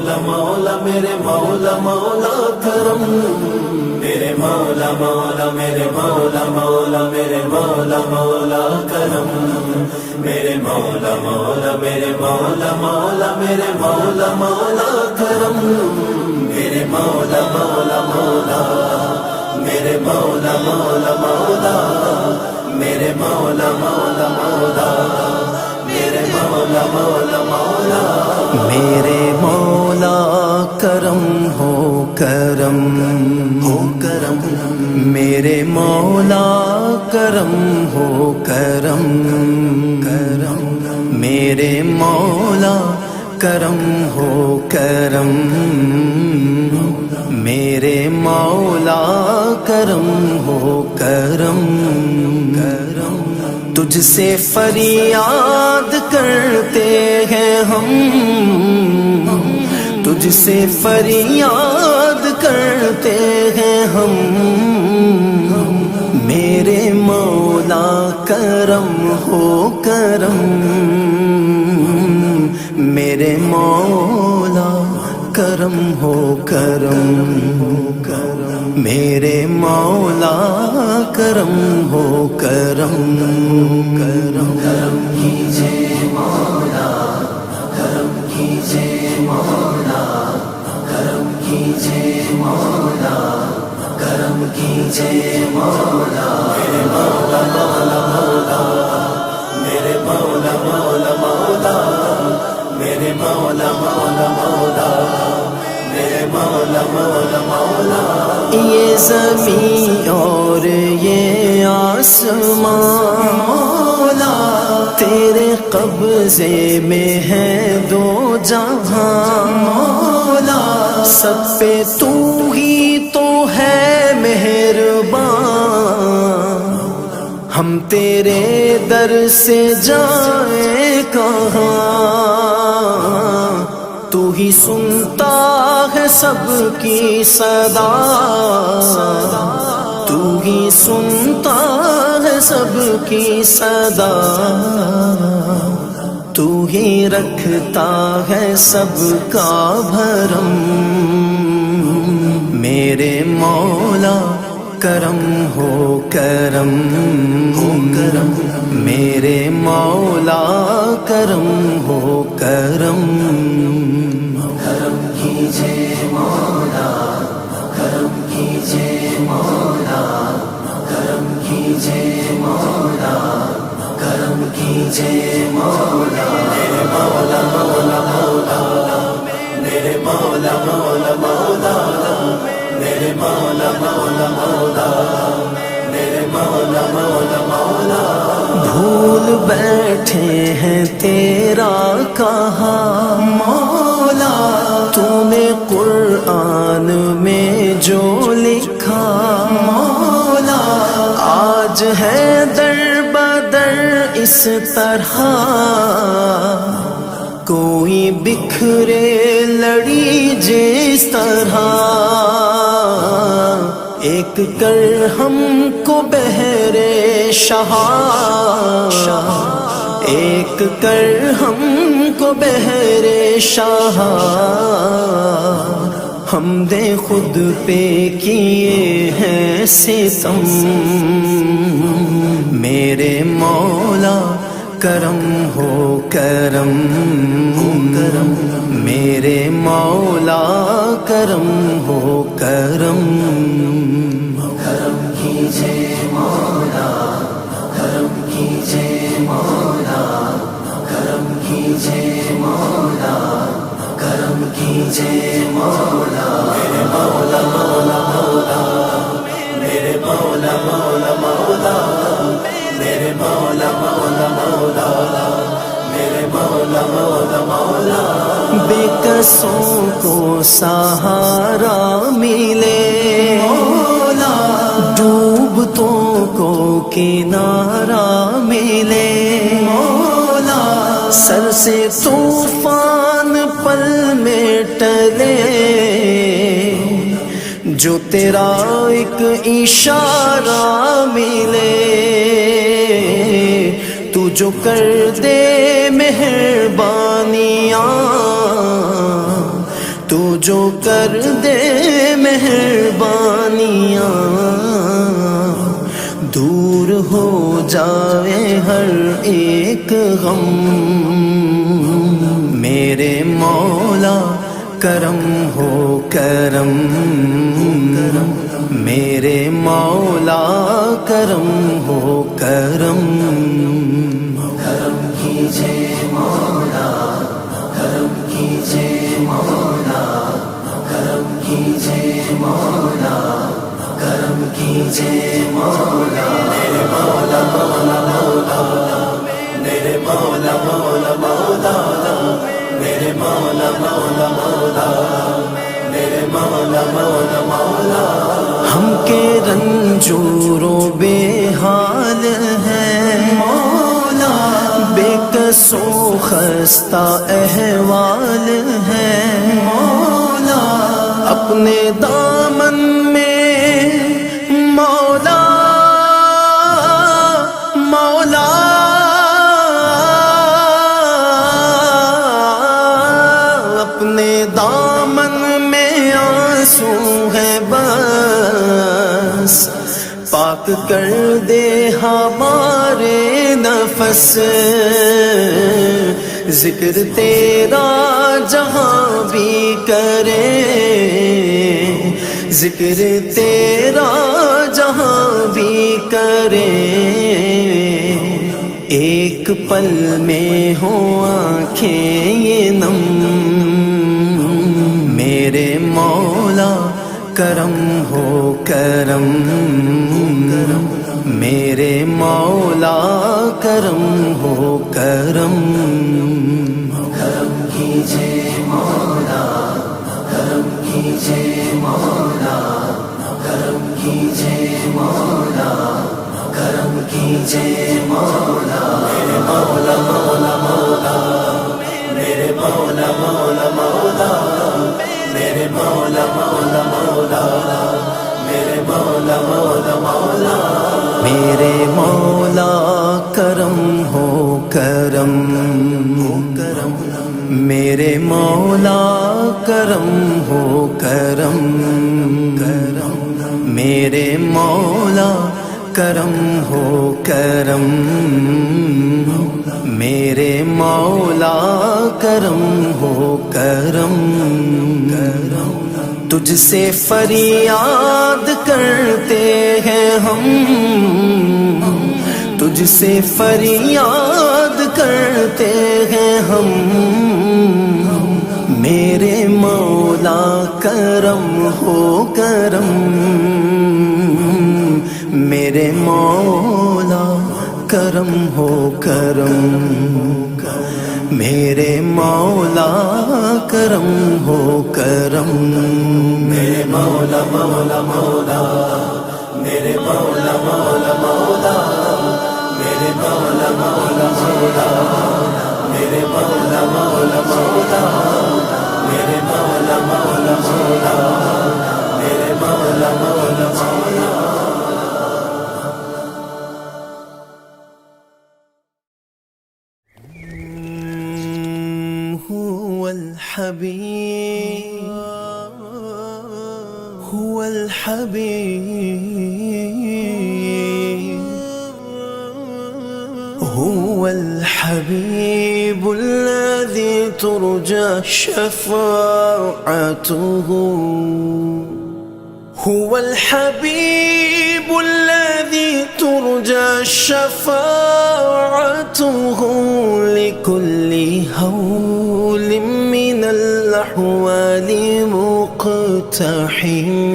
مولا مولا میرے مولا مولا کرم میرے مولا مولا میرے مولا مولا میرے مولا مولا کرم میرے مولا مولا میرے مولا مولا میرے مولا مولا کرم میرے مولا مولا مولا میرے مولا مولا مولا میرے مولا مولا مولا میرے مولا مولا مولا میرے مولا کرم ہو کرم ہو کرم میرے مولا کرم ہو کرم کرم میرے مولا کرم ہو کرم میرے مولا کرم ہو کرم کرم تجھ سے فریاد کرتے ہیں ہم تجھ سے فریاد کرتے ہیں ہم میرے مولا کرم ہو کرم میرے مولا کرم ہو کرم میرے مولا کرم ہو کرم کرم کرم کیجئے مولا کرم کیجئے مولا کرم کیجئے مولا کرم کیجئے مولا میرے مولا مولا مولا میرے مولا مولا مولا میرے مولا مولا مولا میرے مولا مولا مولا یہ زمین اور یہ آسمان مولا تیرے قبضے میں ہے دو جہاں مولا سب پہ تو ہی تو ہے مہربان ہم تیرے در سے جائیں کہاں تو ہی سنتا ہے سب کی صدا تو ہی سنتا ہے سب کی صدا تو ہی رکھتا ہے سب کا بھرم میرے مولا کرم ہو کرم ہو کرم میرے مولا کرم ہو کرم کرم کیجئے مولا کرم کیجئے مولا کرم کیجئے مولا کرم کیجئے مولا میرے مولا مولا مولا میرے مولا مولا مولا میرے مولا مولا مولا میرے مولا مولا مولا بھول بیٹھے ہیں تیرا کہا مولا تو نے قرآن میں جو لکھا مولا آج ہے در بدر اس طرح کوئی بکھرے لڑی جس طرح ایک کر ہم کو بہرے شاہ ایک کر ہم کو بہرے شاہ ہم دے خود پہ کیے ہیں ستم میرے مولا کرم ہو کرم کرم میرے مولا کرم ہو کرم کرم کیجئے مولا کرم کیجئے مولا کرم کیجئے مولا کرم کیجئے مولا میرے مولا مولا مولا میرے مولا مولا مولا میرے مولا مولا مولا میرے مولا مولا مولا بے کسوں کو سہارا ملے مولا ڈوبتوں کو کنارہ ملے مولا سر سے طوفان پل میں ٹلے جو تیرا ایک اشارہ ملے تو جو کر دے مہربانیاں جو کر دے مہربانیاں، دور ہو جائے ہر ایک غم۔ میرے مولا کرم ہو کرم، میرے مولا کرم ہو کرم۔ کرم کیجے مولا، کرم کیجے مولا، کرم کیجے مولا، کرم کیجے مولا۔ میرے مولا مولا مولا، میرے مولا مولا مولا، میرے مولا مولا مولا، میرے مولا مولا مولا۔ ہم کے رنجور و بے حال ہیں مولا، بے کس و خستہ احوال ہیں مولا، اپنے دامن میں مولا مولا اپنے دامن میں آنسو ہے بس، پاک کر دے ہمارے نفس، ذکر تیرا جہاں بھی کرے، ذکر تیرا جہاں بھی کرے، ایک پل میں ہو آنکھیں یہ نم۔ میرے مولا کرم ہو کرم، میرے مولا کرم ہو کرم۔ کرم کیجے مولا، کرم کیجے مولا، کرم کیجے مولا، کرم کیجے مولا۔ میرے مولا مولا مولا، میرے مولا مولا مولا، میرے مولا مولا مولا، میرے مولا مولا مولا۔ میرے مولا کرم ہو کرم، میرے مولا کرم ہو کرم، میرے مولا کرم ہو کرم، میرے مولا کرم ہو کرم۔ تجھ سے فریاد کرتے ہیں ہم، تجھ سے فریاد کرتے ہیں ہم، میرے مولا کرم ہو کرم، میرے مولا کرم ہو کرم، میرے مولا کرم ہو کرم۔ میرے مولا مولا مولا، میرے مولا مولا مولا، میرے مولا مولا مولا، میرے مولا مولا مولا، میرے مولا مولا مولا، میرے مولا مولا مولا۔ هو الحبيب، هو الحبيب، هو الحبيب الذي ترجى شفاعته، هو الحبيب الذي ترجى شفاعته، لكل هول من الأحوال مقتحم،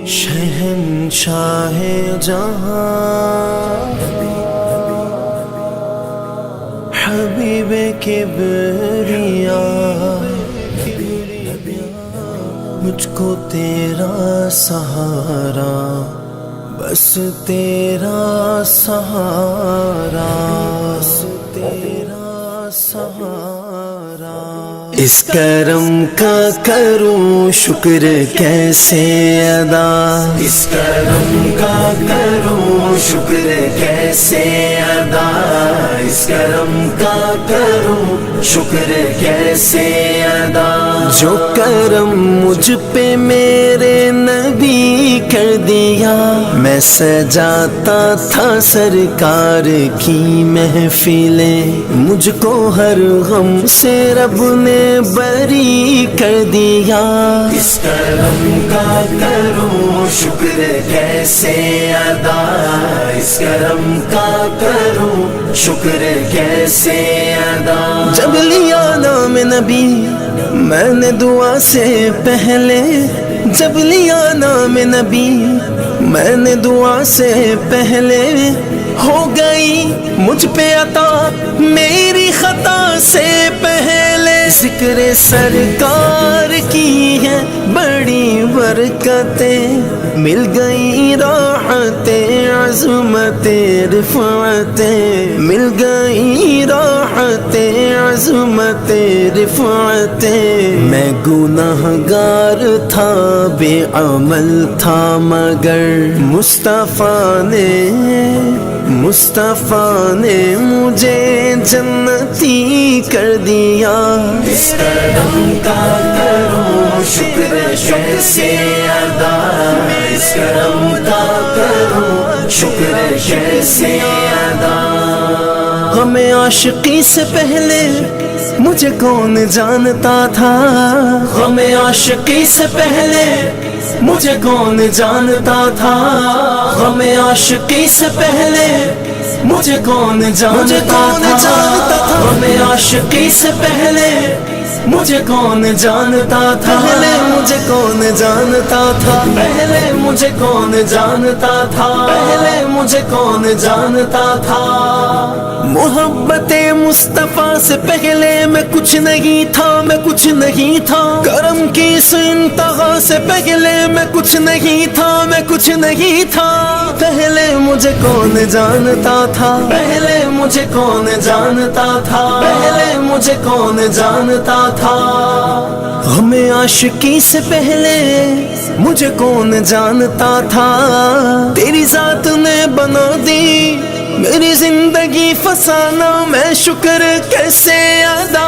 شہنشاہ جہاں حبیب کبریاء، مجھ کو تیرا سہارا، بس تیرا سہارا، بس تیرا سہارا۔ اس کرم کا کروں شکر کیسے ادا، اس کرم کا کروں شکر کیسے ادا اس کرم کا کروں شکر کیسے ادا جو کرم مجھ پہ میرے نبی کر دیا میں سجاتا تھا سرکار کی محفلیں مجھ کو ہر غم سے رب نے بری کر دیا اس کرم کا کروں شکر کیسے ادا اس کرم کا کروں شکر کیسے ادا جب لیا نام نبی میں نے دعا سے پہلے جب لیا نام نبی میں نے دعا سے پہلے ہو گئی مجھ پہ عطا میری خطا سے پہلے ذکر سرکار کی ہے بڑی برکتیں مل گئی راحتیں عظمتیں رفعتیں مل گئی راحتیں عظمتیں رفعتیں میں گناہگار تھا بے عمل تھا مگر مصطفیٰ نے مجھے جنتی کر دیا اس کرم کا کروں شکر کیسے ادا اس کرم کا کروں شکر کیسے ادا ہمیں عاشقی سے پہلے مجھے کون جانتا تھا ہمیں عاشقی سے پہلے مجھے کون جانتا تھا ہمیں عاشقی سے پہلے مجھے کون جانتا تھا ہمیں عاشقی سے پہلے مجھے کون جانتا تھا پہلے مجھے کون جانتا تھا پہلے مجھے کون جانتا تھا پہلے مجھے کون جانتا تھا محبت مصطفیٰ سے پہلے میں کچھ نہیں تھا میں کچھ نہیں تھا کرم کی اس انتہا سے پہلے میں کچھ نہیں تھا میں کچھ نہیں تھا پہلے مجھے کون جانتا تھا پہلے مجھے کون جانتا تھا پہلے مجھے کون جانتا تھا ہمیں عاشقی سے پہلے مجھے کون جانتا تھا تیری ذات نے بنا دی میری زندگی فسانہ میں شکر کیسے ادا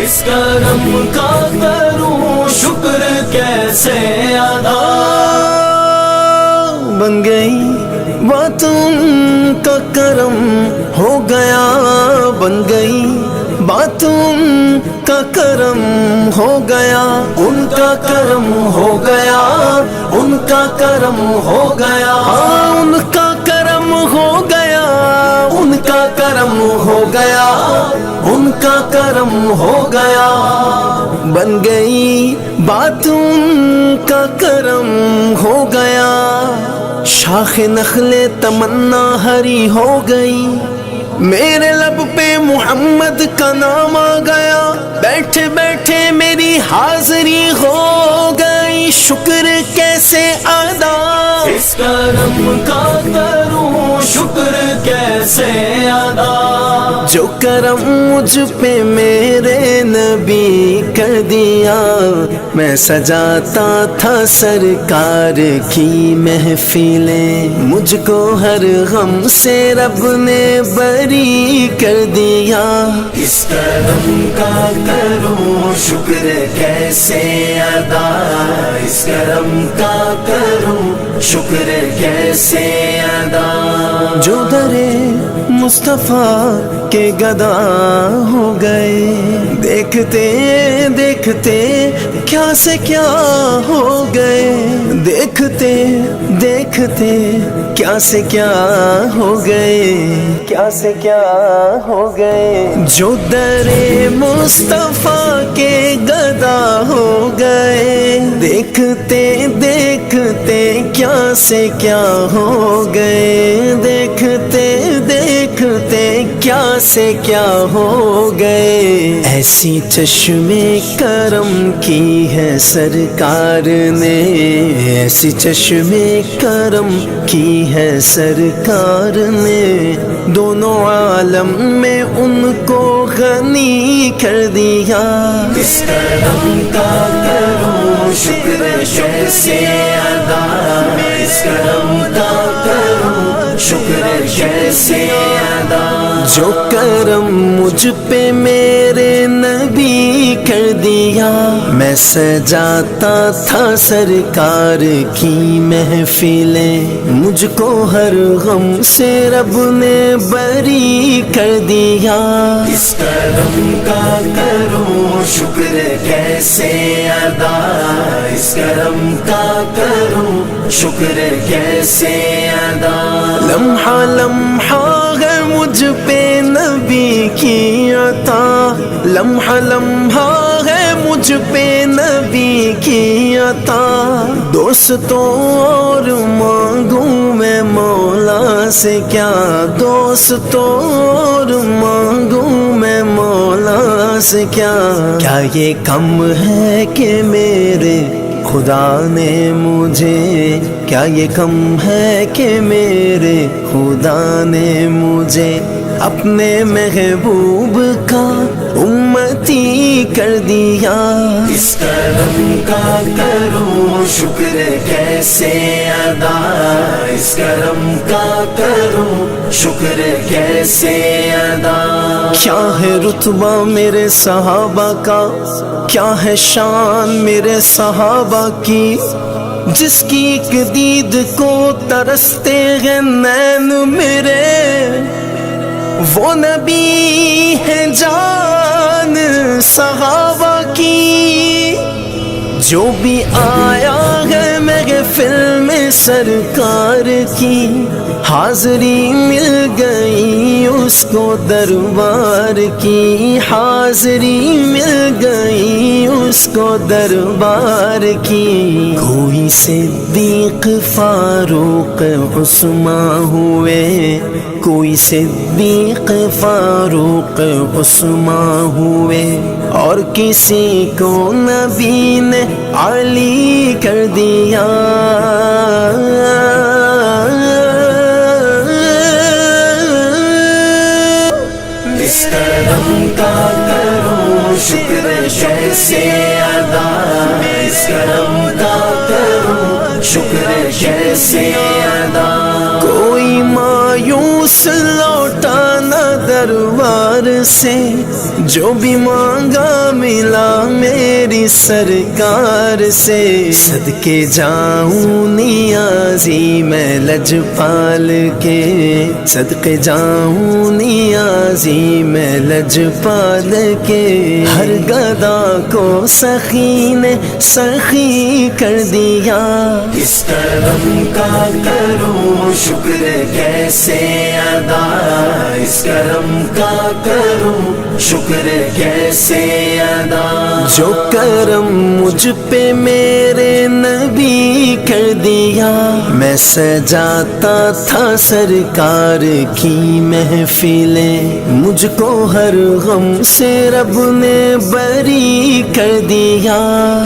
اس کرم کا کروں شکر کیسے ادا بن گئی باتوں کا کرم ہو گیا بن گئی باتوں کا کرم ہو گیا ان کا کرم ہو گیا ان کا کرم ہو گیا ان کا کرم ہو گیا ان کا کرم ہو گیا ان کا کرم ہو گیا بن گئی باتوں کا کرم ہو گیا شاخ نخل تمنا ہری ہو گئی میرے لب پہ محمد کا نام آ گیا بیٹھے بیٹھے میری حاضری ہو گئی شکر کیسے ادا اس کرم کا کروں شکر کیسے ادا جو کرم مجھ پہ میرے نبی کر دیا میں سجاتا تھا سرکار کی محفلیں مجھ کو ہر غم سے رب نے بری کر دیا اس کرم کا کروں شکر کیسے ادا اس کرم کا کروں شکر کیسے ادا جو درے مصطفیٰ کے گدا ہو گئے دیکھتے دیکھتے کیا سے کیا ہو گئے دیکھتے دیکھتے کیا سے کیا ہو گئے کیا سے کیا ہو گئے جو درے مصطفیٰ کے گدا ہو گئے دیکھتے دیکھتے کیا سے کیا ہو گئے دیکھتے دیکھتے کیا سے کیا ہو گئے ایسی چشمے کرم کی ہے سرکار نے ایسی چشمے کرم کی ہے سرکار نے دونوں عالم میں ان کو غنی کر دیا اس کرم کا کروں شکر کیسے ادا اس کرم کا کروں شکر کیسے ادا جو کرم مجھ پہ میرے نبی کر دیا میں سجاتا تھا سرکار کی محفلیں مجھ کو ہر غم سے رب نے بری کر دیا اس کرم کا کروں شکر کیسے ادا اس کرم کا کروں شکر کیسے ادا لمحہ لمحہ ہے مجھ پہ نبی کی عطا لمحہ لمحہ ہے مجھ پہ نبی کی عطا دوستوں اور مانگوں میں مولا سے کیا دوستوں اور مانگوں میں مولا سے کیا کیا یہ کم ہے کہ میرے خدا نے مجھے کیا یہ کم ہے کہ میرے خدا نے مجھے اپنے محبوب کا امتی کر دیا اس کرم کا کروں شکر کیسے ادا اس کرم کا کروں شکر کیسے ادا کیا ہے رتبہ میرے صحابہ کا کیا ہے شان میرے صحابہ کی جس کی ایک دید کو ترستے ہیں نین میرے وہ نبی ہے جان صحابہ کی جو بھی آیا ہے محفل میں سرکار کی حاضری مل گئی اس کو دربار کی حاضری مل گئی اس کو دربار کی کوئی صدیق فاروق عثمان ہوئے کوئی صدیق فاروق عثمان ہوئے اور کسی کو نبی نے علی کر دیا اس کرم کا کروں شکر کیسے ادا اس کرم کا کروں شکر کیسے ادا کوئی مایوس لوٹا نہ دربار سے جو بھی مانگا ملا میری سرکار سے صدقے جاؤں نیازی میں لجپال کے صدقے جاؤں نیازی میں لجپال کے ہر گدا کو سخی نے سخی کر دیا اس کرم کا کروں شکر کیسے ادا اس کرم کا کروں شکر کیسے ادا جو کرم مجھ پہ میرے نبی کر دیا میں سجاتا تھا سرکار کی محفلیں مجھ کو ہر غم سے رب نے بری کر دیا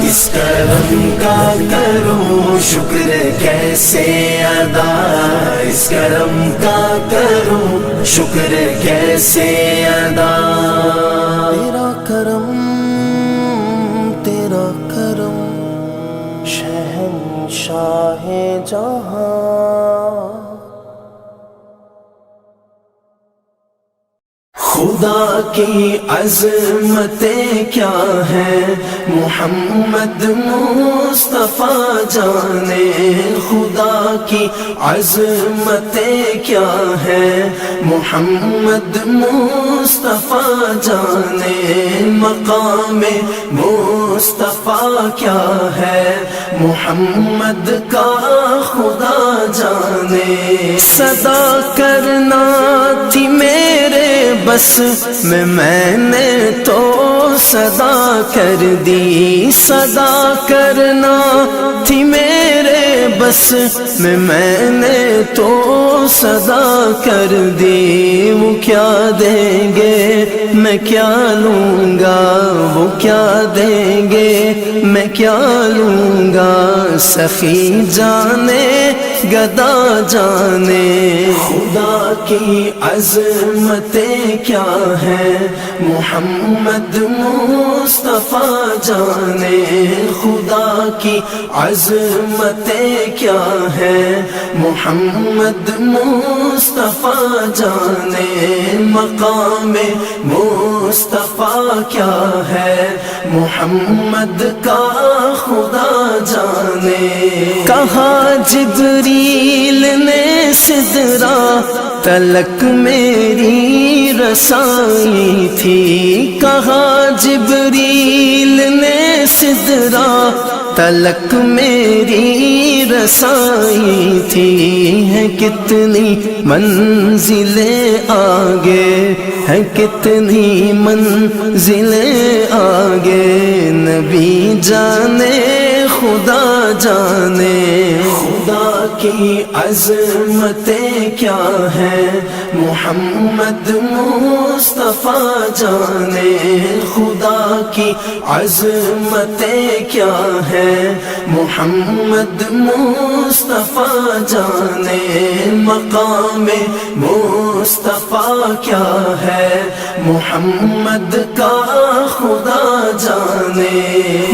اس کرم کا کروں شکر کیسے ادا اس کرم کا کروں شکر کیسے ادا تیرا کرم تیرا کرم شہنشاہ جہاں خدا کی عظمتیں کیا ہیں محمد مصطفیٰ جانے خدا کی عظمتیں کیا ہیں محمد مصطفیٰ جانے مقام مصطفیٰ کیا ہے محمد کا خدا جانے صدا کرنا تھی میرے بس میں نے تو صدا کر دی صدا کرنا تھی میرے بس میں نے تو صدا کر دی وہ کیا دیں گے میں کیا لوں گا وہ کیا دیں گے میں کیا لوں گا سخی جانے گدا جانے خدا کی عظمتیں کیا ہے محمد مصطفیٰ جانے خدا کی عظمتیں کیا ہے محمد مصطفیٰ جانے مقام مصطفیٰ کیا ہے محمد کا خدا جانے کہا جبریل نے سدرا تلک میری رسائی تھی کہا جبریل نے سدرا تلک میری رسائی تھی ہے کتنی منزلیں آگے ہے کتنی منزلیں آگے نبی جانے خدا جانے خدا کی عظمتیں کیا ہے محمد مصطفیٰ جانے خدا کی عظمتیں کیا ہے محمد مصطفیٰ جانے مقام مصطفیٰ کیا ہے محمد کا خدا جانے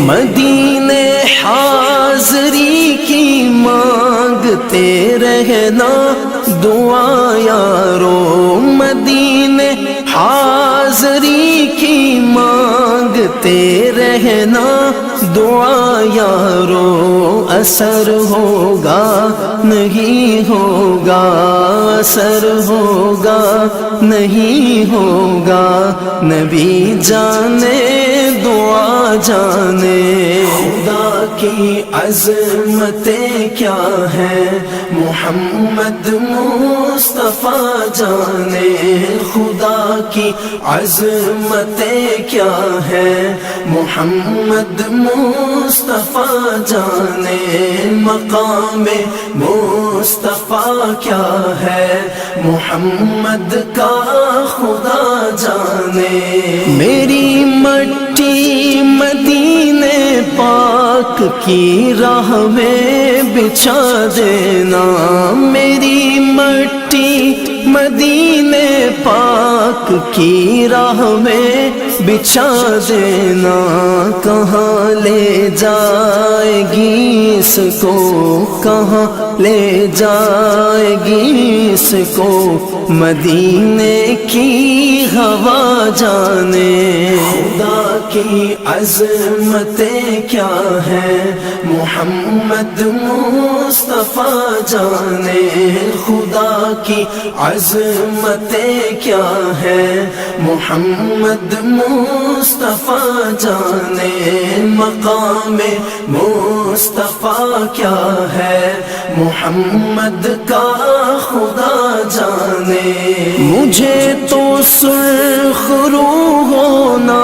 مدینے حاضری کی مانگتے رہنا دعا یارو مدینے حاضری کی مانگتے رہنا دعا یارو اثر ہوگا نہیں ہوگا اثر ہوگا نہیں ہوگا نبی جانے دعا جانے خدا کی عظمتیں کیا ہے محمد مصطفیٰ جانے خدا کی عظمتیں کیا ہے محمد مصطفیٰ جانے مقام مصطفیٰ کیا ہے محمد کا خدا جانے میری مٹی مدینے پاک کی راہ میں بچھا دینا میری مٹی مدینے پاک کی راہ میں بچھا دینا کہاں لے جائے گی اس کو کہاں لے جائے گی اس کو مدینے کی ہوا جانے خدا کی عظمتیں کیا ہے محمد مصطفیٰ جانے خدا کی عظمتیں کیا ہے محمد مصطفیٰ جانے مقام مصطفیٰ کیا ہے محمد کا خدا جانے مجھے تو سرخ روح ہونا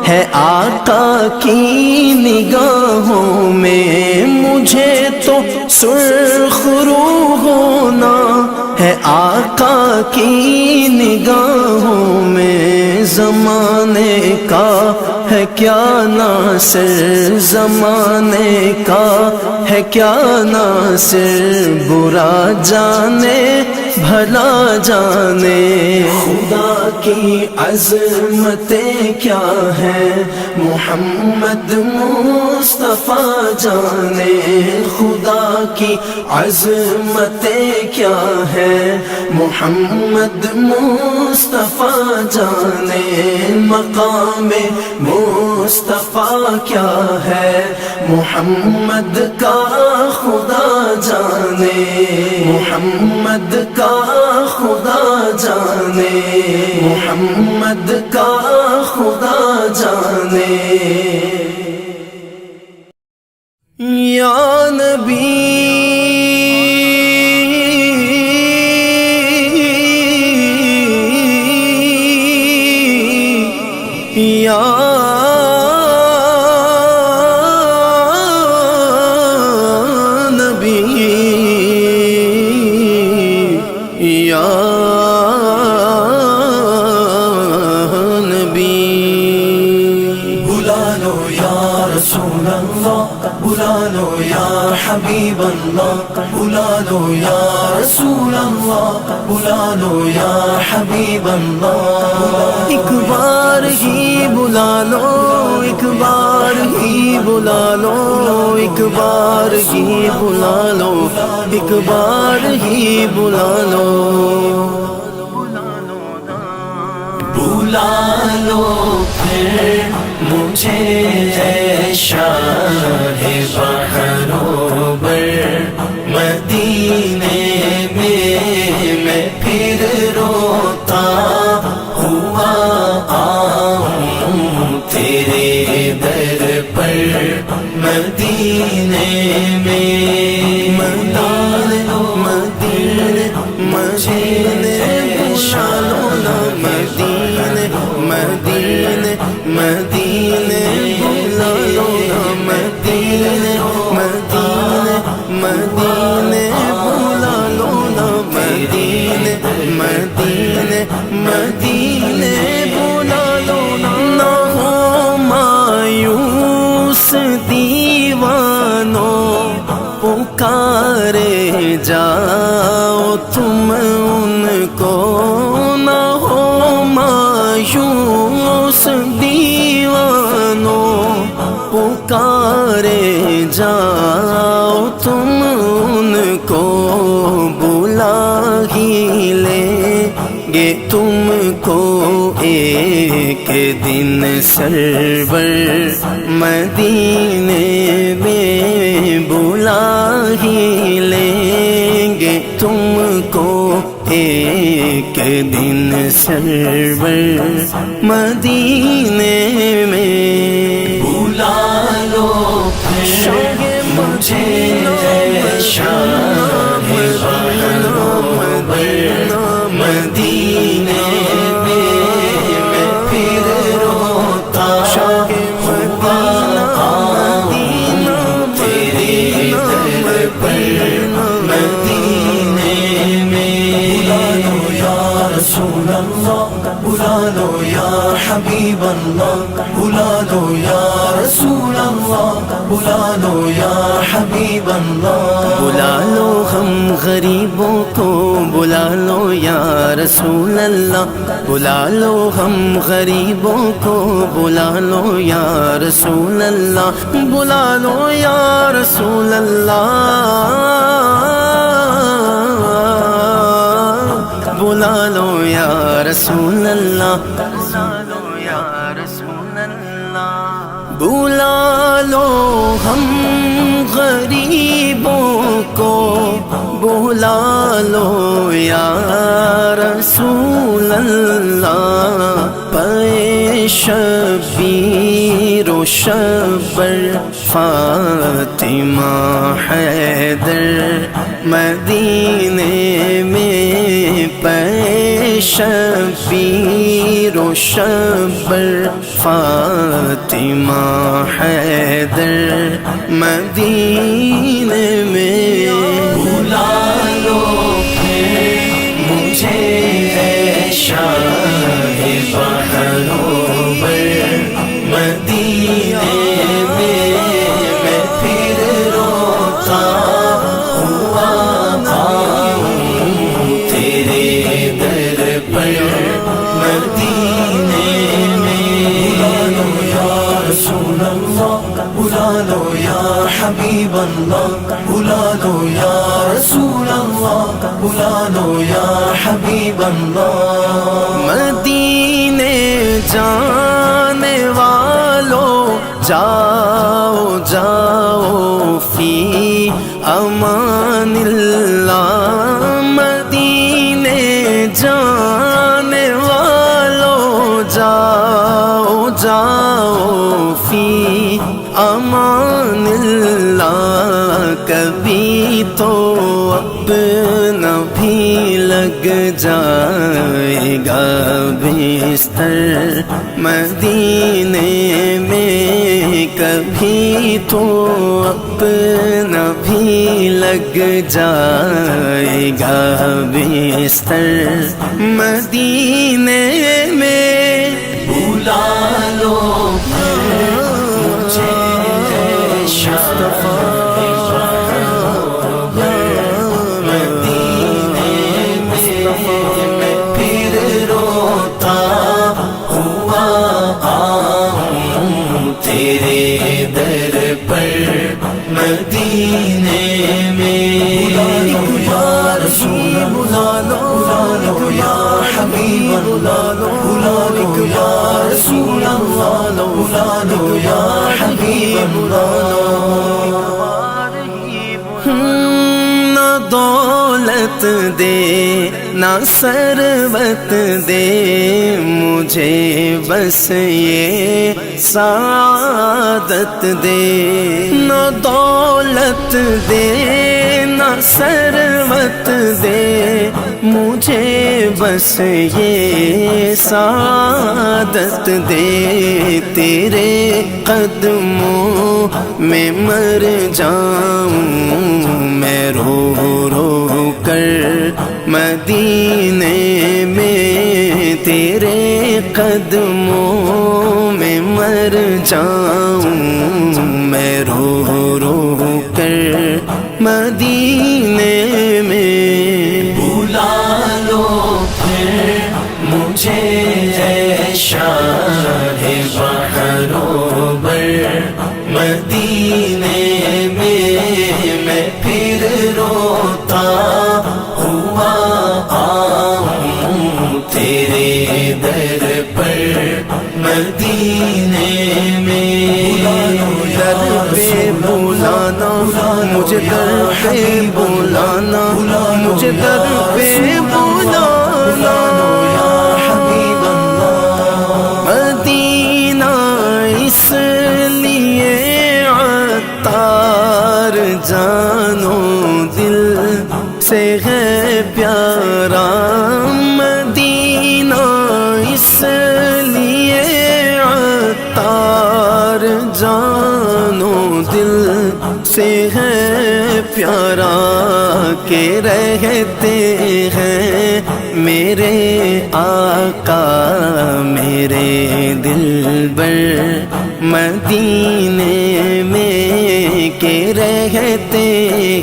ہے آقا کی نگاہوں میں مجھے تو سرخ روح ہونا ہے آقا کی نگاہوں میں زمانے کا ہے کیا ناصر زمانے کا ہے کیا ناصر برا جانے بھلا جانے خدا کی عظمتیں کیا ہے محمد مصطفیٰ جانے خدا کی عظمتیں کیا ہے محمد مصطفیٰ جانے مقام مصطفیٰ کیا ہے محمد کا خدا جانے محمد کا خدا جانے محمد کا خدا جانے یا نبی یا نبی یا بلا لو یا رسول اللہ بلا لو یا حبیب اللہ بلا لو یا رسول اللہ بلا لو یا حبیب اللہ ایک بار ہی بلا لو ایک بار ہی بلا لو ایک بار ہی بلا لو ایک بار ہی بلا لو بلا لو پھر مجھے اے شاہ بحروں بر مدینے میں پھر روتا ہوا آؤں تیرے در پر مدینے میں مدینے مدینے مدینے بلا لو نا مدینے مدینے مدینے بلا لو نا مدینے مدینے مدینے بلا لو نا ہو مایوس دیوانوں پکارے جاؤ تم ان کو نہ ہو مایوس دیوانوں پکارے جاؤ تم ان کو بلا ہی لیں گے تم کو ایک دن سرور مدینے میں بلا ہی لیں گے تم کو ایک دن سرور مدینے میں بلا لو پھر مجھے اے شاہ بحروں بر مدینے میں پھر روتا ہوا آؤں تیرے در پر مدینے میں بلا لو یا رسول اللہ بلا لو یا حبیب اللہ بلا لو یا رسول اللہ بلا لو یا حبیب اللہ بلا لو ہم غریبوں کو بلا لو یا رسول اللہ بلا لو ہم غریبوں کو بلا لو یا رسول اللہ بلا لو یا رسول اللہ بلا لو یا رسول اللہ بلا لو ہم غریبوں کو بلا لو یا رسول اللہ پے شبیر و شبر فاطمہ حیدر مدینے میں پے شبیر و شبر فاطمہ حیدر مدینے میں بلا لو پھر مجھے اے شاہ بحروں بر مدینے میں پھر روتا ہوا آؤں تیرے در پر مدینے میں بلا لو یا رسول اللہ بلا لو یا حبیب اللہ بلا لو یا رسول اللہ بلا لو یا حبیب اللہ مدینے جانے والوں جاؤ جاؤ فی امان اللہ مدینے جانے والوں جاؤ جاؤ فی امان اللہ کبھی تو اپنا بھی لگ جائے گا بستر مدینے میں کبھی تو اپنا بھی لگ جائے گا بستر مدینے میں بلا لو مجھے پر مدینے میں یا رسول بلا لو یا حبیب بلا لو یا رسول اللہ بلا لو یا حبیب بلا لو نہ دولت دے نہ ثروت دے مجھے بس یہ سعادت دے نہ دولت دے نہ ثروت دے مجھے بس یہ سعادت دے تیرے قدموں میں مر جاؤں میں رو رو کر مدینے میں تیرے قدموں میں مر جاؤں میں رو رو کر مدینے میں بلا لو پھر مجھے اے شاہ بحرو بر مدینے میں پھر روتا ہوا آؤں تیرے در پر مدینے میں در پہ بلانا مجھے در پہ بلانا مجھے در پہ بلانا مدینہ اس لیے عطار جانو دل سے ہے پیارا مدینہ اس لیے عطار جانو دل سے ہے پیارا کہ رہتے ہیں میرے آقا میرے دلبر مدینے میں کہ رہتے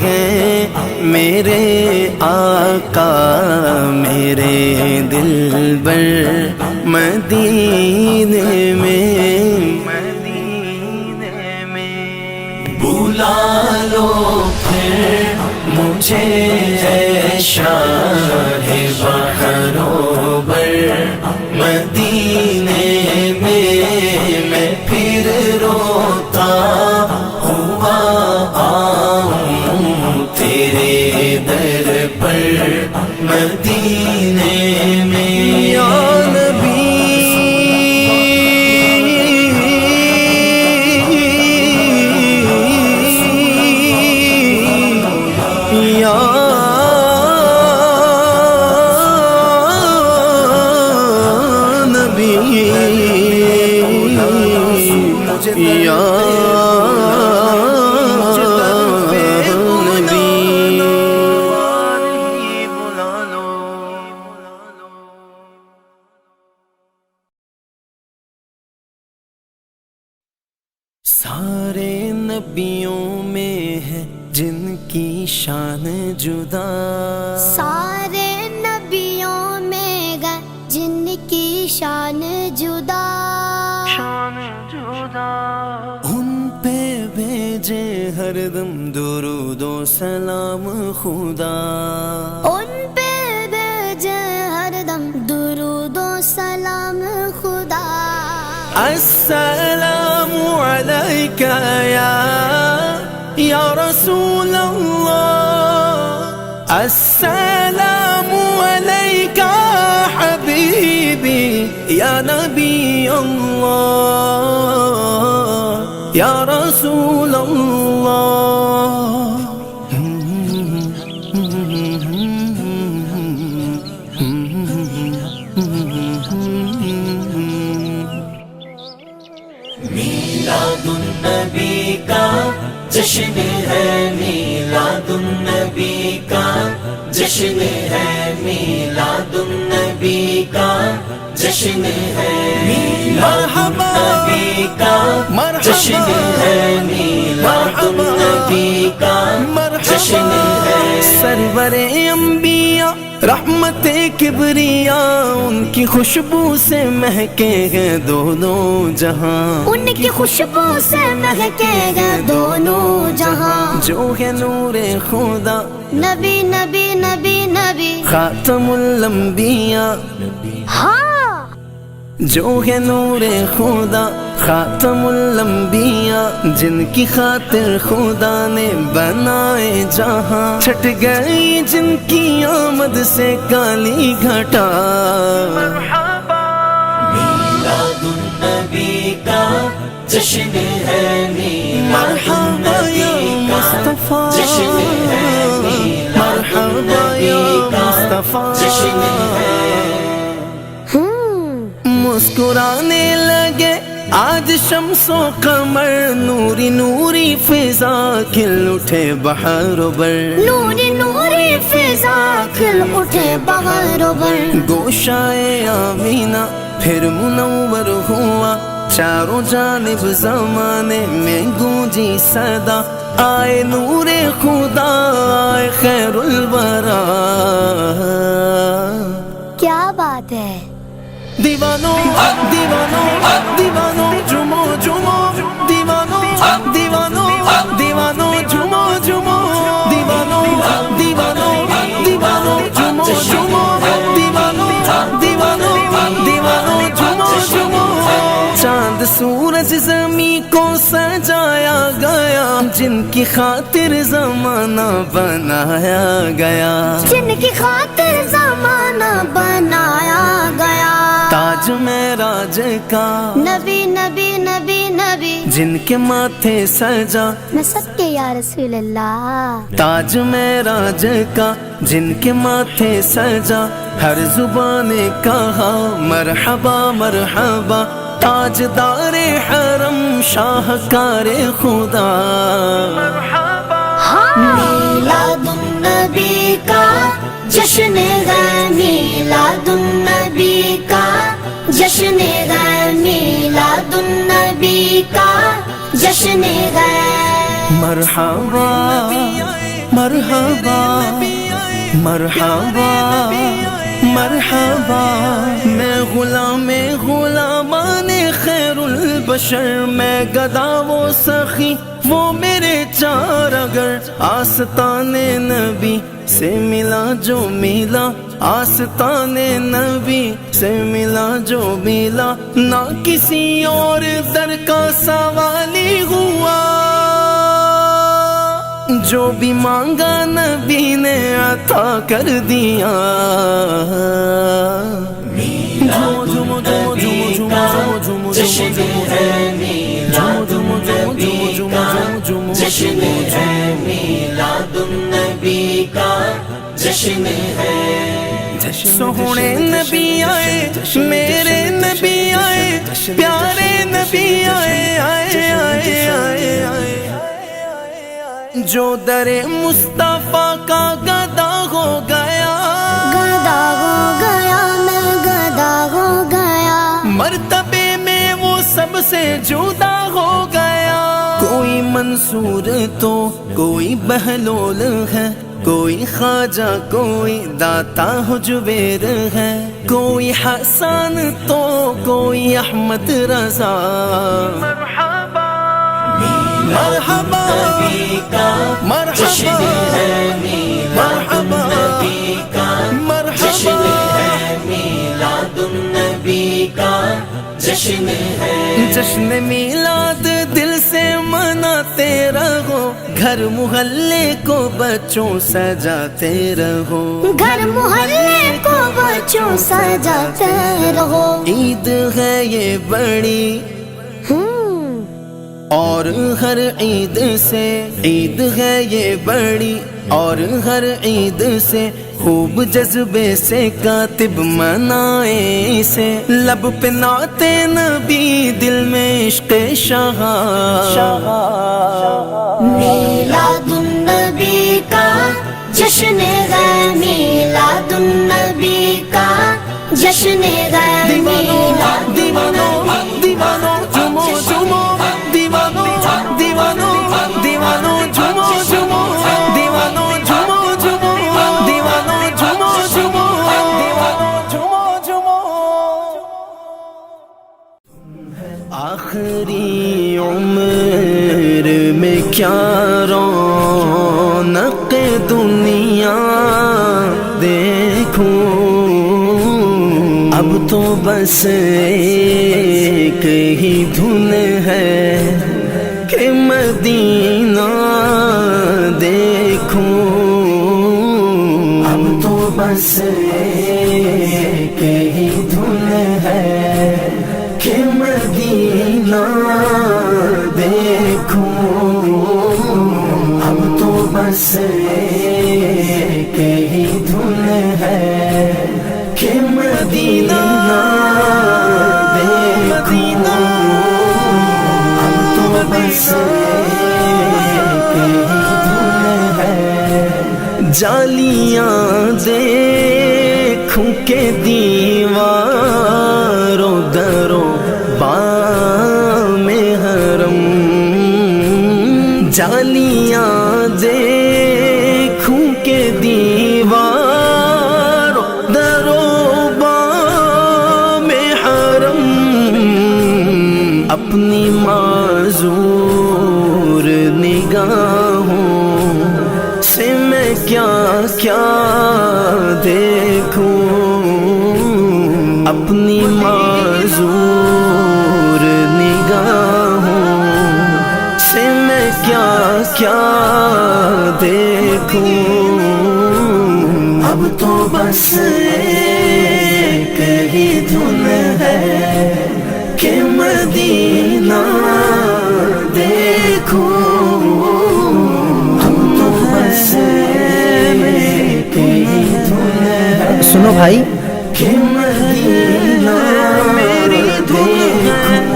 ہیں میرے آقا میرے دلبر مدینے میں بلا لو پھر مجھے اے شاہ بحرو بر مدینے میں پھر روتا ہوا آؤں تیرے در پر مدینے میں یا نبی یا نبی یا سارے نبیوں میں ہے جن کی شان جدا سارے نبیوں میں گئے جن کی شان جدا ان پہ بھیجے ہر دم درود و سلام خدا ان پہ بھیجے ہر دم درود و سلام خدا السلام علیک یا رسول اللہ السلام علیک حبیبی یا نبی اللہ یا رسول اللہ میلاد النبی کا جشن ہے میلاد النبی کا جشن ہے میلاد النبی کا جشن ہے میلاد النبی کا جشن ہے میلاد النبی کا جشن ہے سرورے انبیاء رحمت کبریا ان کی خوشبو سے مہکے ہیں دونوں جہاں ان کی خوشبو سے مہکے گئے دونوں جہاں جو ہے نور خدا نبی نبی نبی نبی خاتم الانبیاء ہاں جو ہے نور خدا خاتم الانبیاء جن کی خاطر خدا نے بنائے جہاں چھٹ گئی جن کی آمد سے کالی گھٹا میلاد النبی کا جشن ہے مرحبا یا مصطفیٰ مرحبا یا مصطفیٰ مسکرانے لگے آج شمس و قمر نوری نوری فضا کھل اٹھے بہار و بر نوری نوری فضا کھل اٹھے بہار و بر گوشائے آمینہ پھر منور ہوا چاروں جانب زمانے میں گونجی صدا آئے نور خدا آئے خیر الورا کیا بات ہے دیوانوں دیوانوں دیوانوں جمو جمو دیوانوں دیوانوں دیوانوں جمو جمو دیوانوں دیوانوں دیوانوں جمو جمو دیوانوں دیوانوں دیوانوں جمو جمو چاند سورج زمین کو سجایا گیا جن کی خاطر زمانہ بنایا گیا جن کی خاطر زمانہ بنایا گیا تاج معراج کا نبی نبی نبی نبی جن کے ماتھے سجا میں سب کے یا رسول اللہ تاج معراج کا جن کے ماتھے سجا ہر زبان نے کہا مرحبا مرحبا تاجدار حرم شاہکار خدا میلاد النبی کا جشن ہے میلاد النبی کا جشن ہے میلاد النبی کا جشن ہے مرحبا مرحبا مرحبا مرحبا میں غلام غلامان خیر البشر میں گدا وہ سخی وہ میرے چار اگر آستان نبی سے ملا جو ملا آستان نبی سے ملا جو ملا نہ کسی اور در کا سوالی ہوا جو بھی مانگا نبی نے عطا کر دیا جھومو جھومو جھومو جھومو جھومو جھومو جھومو جشن ہے میلاد النبی کا جشن ہے سوہنے نبی آئے میرے نبی آئے پیارے نبی آئے آئے آئے آئے آئے جو در مصطفیٰ کا گدا ہو گیا گدا ہو گیا میں گدا ہو گیا مرتبے میں وہ سب سے جدا ہو گیا کوئی منصور تو کوئی بہلول ہے کوئی خواجہ کوئی داتا حجویر ہے کوئی حسن تو کوئی احمد رضا مرحبا مرحبا مرحبا مرحبا میلاد النبی کا جشن ہے جشن میلاد دل سے مناتے رہو گھر محلے کو بچوں سجاتے رہو گھر محلے کو بچوں سجاتے رہو عید ہے یہ بڑی اور ہر عید سے عید ہے یہ بڑی اور ہر عید سے خوب جذبے سے کاتب منائے اسے لب پہ نعت نبی دل میں عشق شاہ میلاد النبی کا جشن ہے میلاد النبی کا جشن ہے میلاد دیوانوں دیوانوں جھومو جھومو دیوانوں دیوانوں دیوانوں جھومو جھومو دیوانوں جھومو جھومو کیا رونق دنیا دیکھوں، اب تو بس ایک ہی دھن ہے کہ مدینہ دیکھوں، اب تو بس ایک ہی دھن ہے کہ مدینہ دیکھوں، اب تو بس ایک ہی دھن ہے کہ مدینہ دیکھوں، اب تو بس ایک ہی دھن ہے، جالیاں دیکھوں کہ دیواروں دروں بام حرم، جالیاں دیکھوں کہ دیواروں دروں بام حرم، اپنی معذور نگاہوں سے میں کیا کیا دیکھوں، اپنی معذور نگاہوں سے میں کیا کیا دیکھوں، اب تو بس ایک ہی دھن ہے کہ مدینہ دیکھوں، اب تو بس ایک ہی دھن ہے، سنو بھائی، کہ مدینہ میری دیکھوں،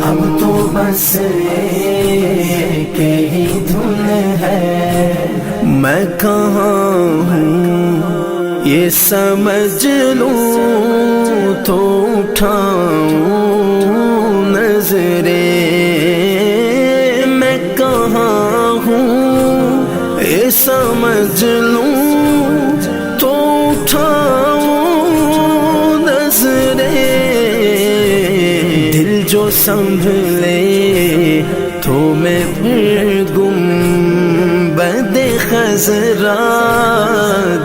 اب تو بس ایک ہی دھن ہے، میں کہاں ہوں یہ سمجھ لوں تو اٹھاؤں نظریں، میں کہاں ہوں یہ سمجھ لوں تو اٹھاؤں نظریں، دل جو سنبھلے تو میں پھر گنبد خضرا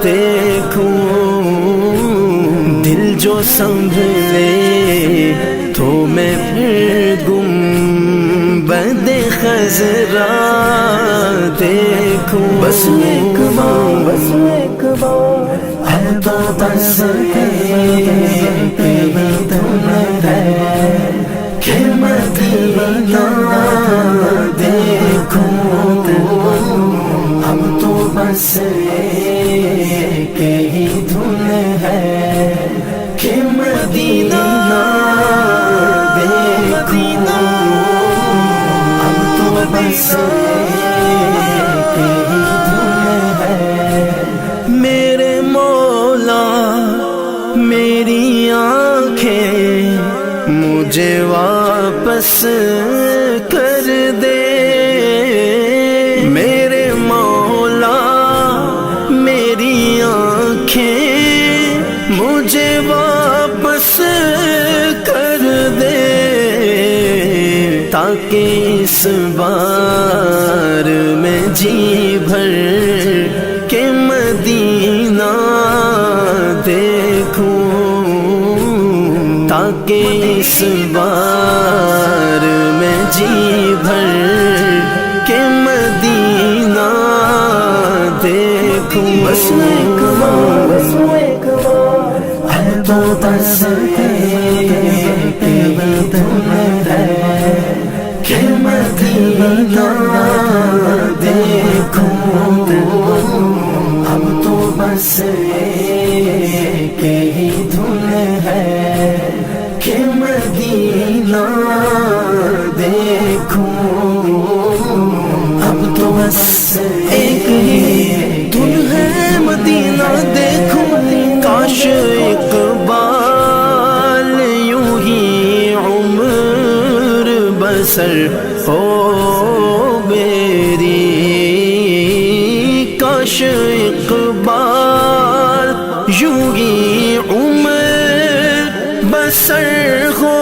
دیکھوں، دل جو سنبھلے تو میں پھر گنبد خضرا دیکھوں، بس ایک بار، بس ایک بار، اب تو بس ایک ہی دھن ہے کہ مدینہ دیکھوں، اب تو بس ایک ہی دھن ہے کہ مدینہ دیکھوں، اب تو بس ایک ہی دھن ہے، میرے مولا میری آنکھیں مجھے واپس کر دے، میرے مولا میری آنکھیں مجھے واپس کر دے، تاکہ اس بار میں جی بھر کے مدینہ دیکھوں، تاکہ اس بار میں جی بھر کے مدینہ دیکھوں، بس ایک بار، بس ایک بار، اب تو بس ایک ہی دھن ہے کہ مدینہ دیکھوں، اب تو بس ایک ہی دھن ہے کہ مدینہ دیکھوں، اب تو بس ایک ہی دھن ہے مدینہ دیکھوں، کاش اقبال یوں ہی عمر بسر ہو میری، کاش اقبال یوں ہی عمر بسر ہو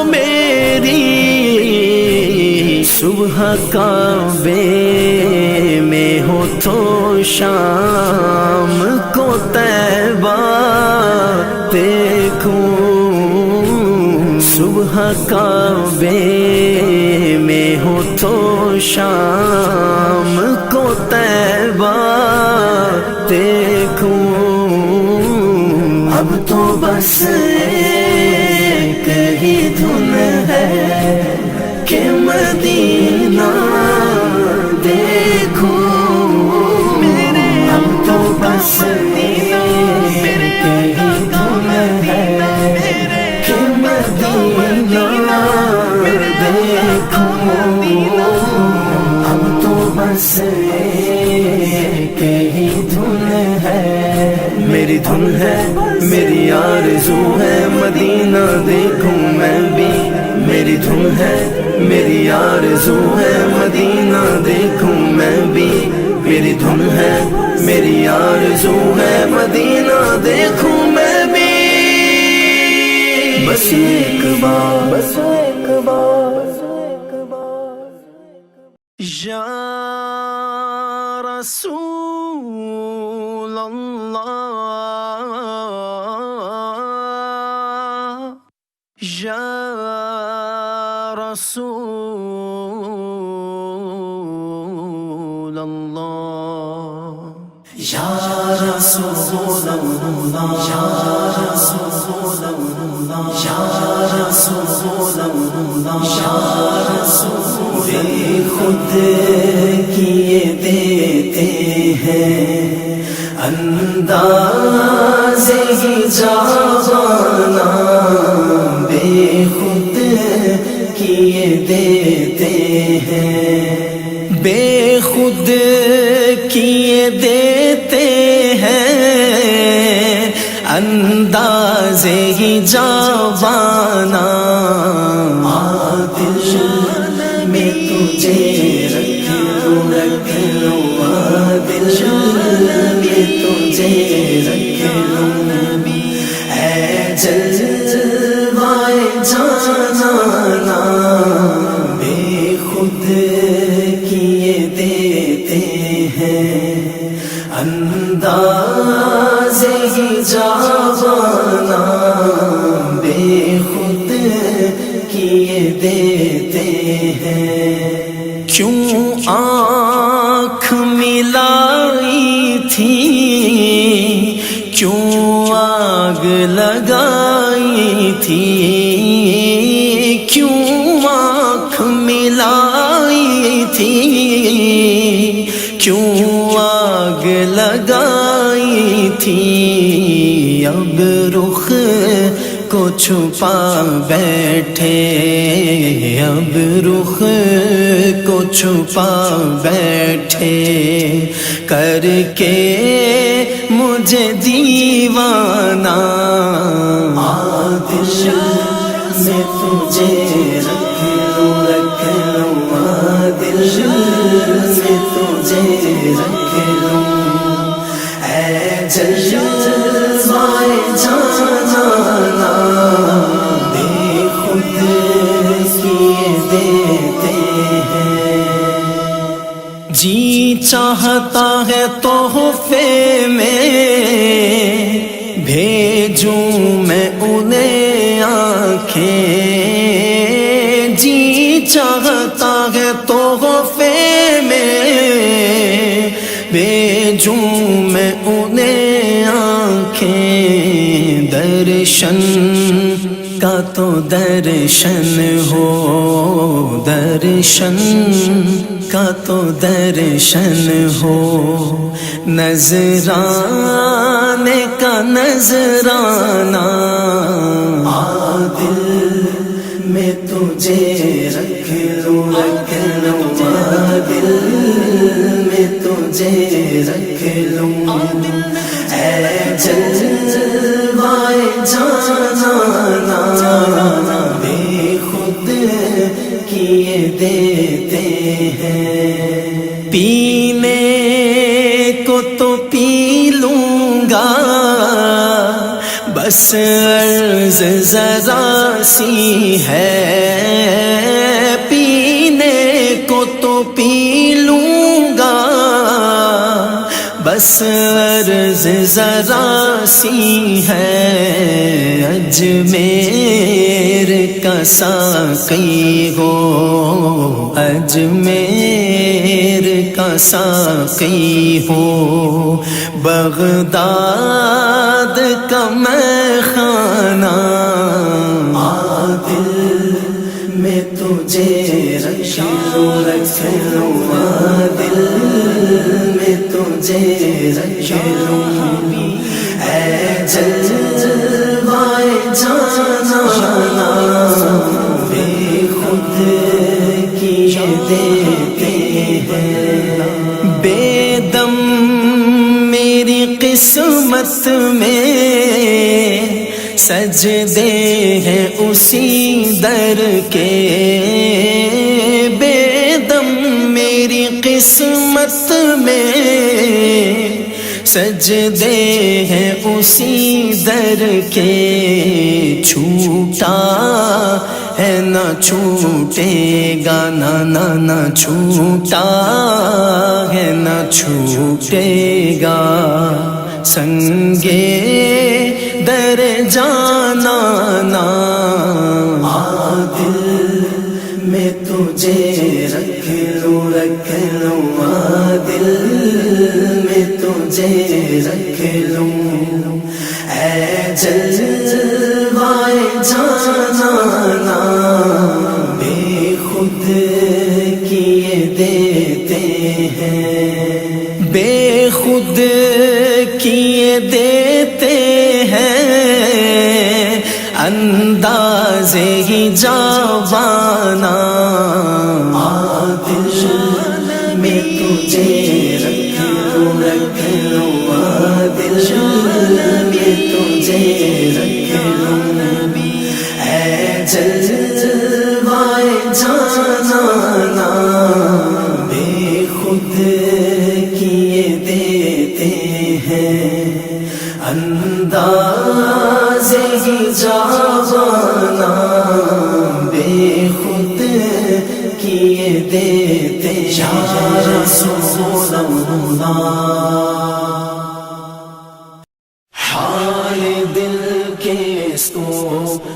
میری، صبح کعبے میں ہو تو شام کو طیبہ دیکھوں، صبح کعبے میں ہو تو شام کو طیبہ دیکھوں، اب تو بس ایک ہی دھن ہے کہ مدینہ دیکھوں، اب تو بس ایک ہی دھن ہے کہ مدینہ دیکھوں، اب تو بس ایک ہی دھن ہے، میری دھن ہے، میری آرزو ہے مدینہ دیکھوں میں بھی، میری دھن ہے، میری آرزو ہے مدینہ دیکھوں میں بھی، میری دھن ہے، میری آرزو ہے مدینہ دیکھوں میں بھی، بس ایک بار، بس ایک بار، یا رسول اللہ، یا رسول اللہ، یا رسول اللہ، یا رسول اللہ، یا رسول اللہ، یا رسول اللہ، خود کیے دیتے ہیں انداز ہی جاوانا، بے خود کیے دیتے ہیں، بے خود کیے دیتے ہیں انداز ہی جاوانا، دل میں تجھے رکھ لوں، رکھ لوں، دل میں تجھے رکھ لوں، اے جلوائے جانانا، بے خود کیے دیتے ہیں انداز ہی جاوانا، بے خود کیے دیتے ہیں، کیوں آنکھ ملائی تھی، کیوں آگ لگائی تھی، کیوں آنکھ ملائی تھی، کیوں آگ لگائی تھی، اب رخ کو چھپا بیٹھے، اب رخ کو چھپا بیٹھے، کر کے مجھے دیوانہ، دل میں تجھے رکھ لوں، رکھ لوں، دل میں تجھے رکھ لوں، اے جلوائے جانانا، بے خود کیے دیتے ہیں، جی چاہتا ہے تحفے میں بھیجوں میں انہیں آنکھیں، جی چاہتا ہے تحفے میں بھیجوں میں انہیں آنکھیں، درشن کا تو درشن ہو، درشن کا تو درشن ہو، نذرانے کا نذرانہ، دل میں تجھے رکھ لوں، رکھ لوں، دل میں تجھے رکھ لوں، اے جلوائے جانانا، بے خود کیے دیتے ہیں، پینے کو تو پی لوں گا، بس عرض ذرا سی ہے، پینے بس عرض ذرا سی ہے اجمیر کا ساقی ہو، اجمیر کا ساقی ہو، بغداد کا میخانہ دل میں تجھے رکھ لوں دل میں تجھے رکھ لوں اے جلوائے جانا بے خود کیے دیتے ہیں، بے دم میری قسمت میں سجدے ہیں اسی در کے، بے دم میری قسمت میں سجدے ہیں اسی در کے، چھوٹا ہے نہ چھوٹے گا، نہ چھوٹا ہے نہ چھوٹے گا، سنگے در جانا دل میں تجھے رکھ لوں دل میں تجھے رکھ لوں اے جلوائے جانا بے خود کیے دیتے ہیں، بے خود کیے دیتے ہیں، انداز ہی جاوانا دل میں تجھے رکھ لوں دل میں تجھے رکھ لوں اے جلوائے جانا بے خود کیے دیتے ہیں، انداز ہی جاوانا بے خود کیے دیتے یا رسول اللہ، حال دل کے اس کو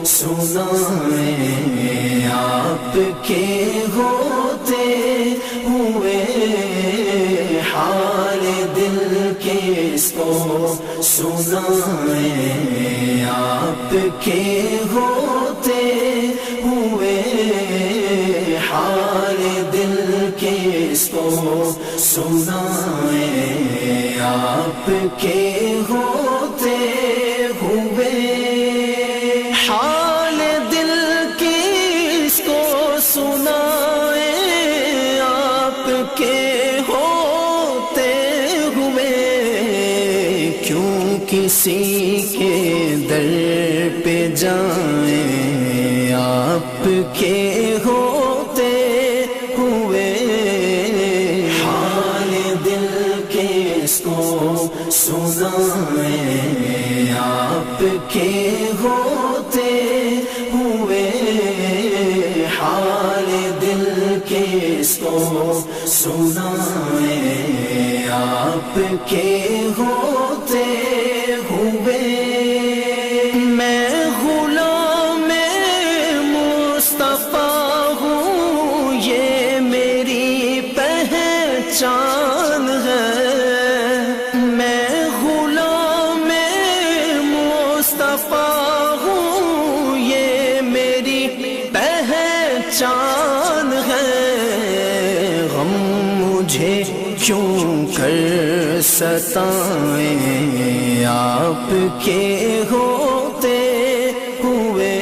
سنائیں آپ کے ہوتے ہوئے، حال دل کے اس کو سنائیں آپ کے ہوتے ہوئے، حال دل کے اس کو سنائیں آپ کے ہوتے ہوئے، حال دل کس کو سنائیں آپ کے ہوتے ہوئے، کیوں کسی کے در پہ جائیں آپ کے ہوتے ہوئے، حال دل کے اس کو سنائیں آپ کے ہوتے ہوئے، حال دل کے اس کو سنائیں آپ کے ہوتے ہوئے، میں غلام مصطفیٰ ہوں یہ میری پہچان ہے، میں غلام مصطفیٰ ہوں یہ میری پہچان ہے، غم مجھے کیوں کر ستائیں آپ کے ہوتے ہوئے،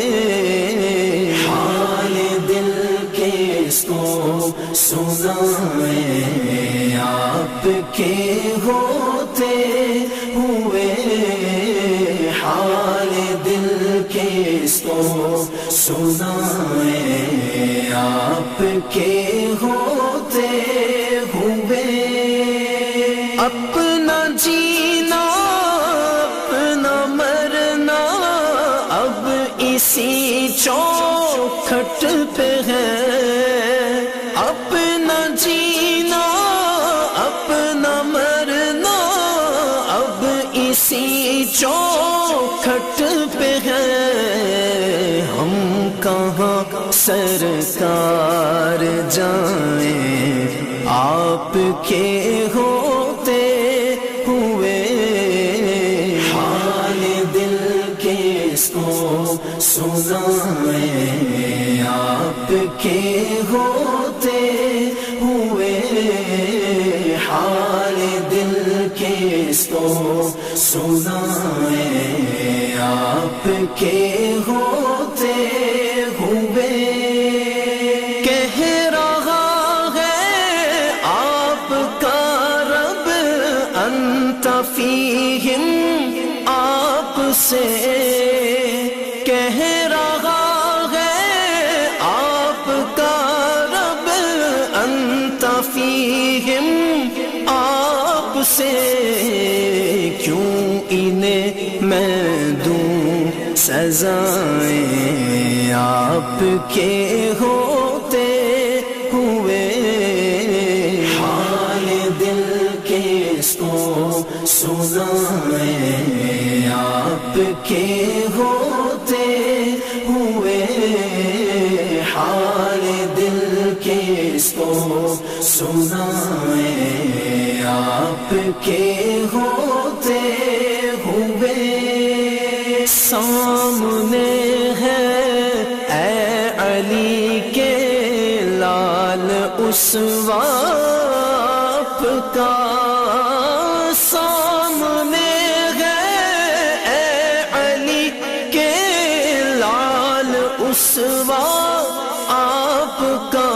حال دل کے اس کو سنائیں آپ کے ہوتے ہوئے، حال دل کے اس کو سنائیں آپ کے ہوتے ہوئے، اپنا جینا اپنا مرنا اب اسی چوکھٹ پہ ہے، اپنا جینا اپنا مرنا سرکار جائیں آپ کے ہوتے ہوئے، حال دل کس کو سنائیں آپ کے ہوتے ہوئے، حال دل کس کو سنائیں آپ کے ہوتے ہوئے، کہہ رہا ہے آپ کا رب انت فیہم آپ سے، کہہ رہا ہے آپ کا رب انت فیہم آپ سے، کیوں انہیں میں دوں سزائیں آپ کے ہوتے ہوئے، حال دل کس کو سنائیں آپ کے ہوتے ہوئے، حال دل کس کو سنائیں آپ کے ہوتے ہوئے، سامنے ہے اے علی کے لال اسوہ آپ کا، سامنے ہے اے علی کے لال اسوہ آپ کا،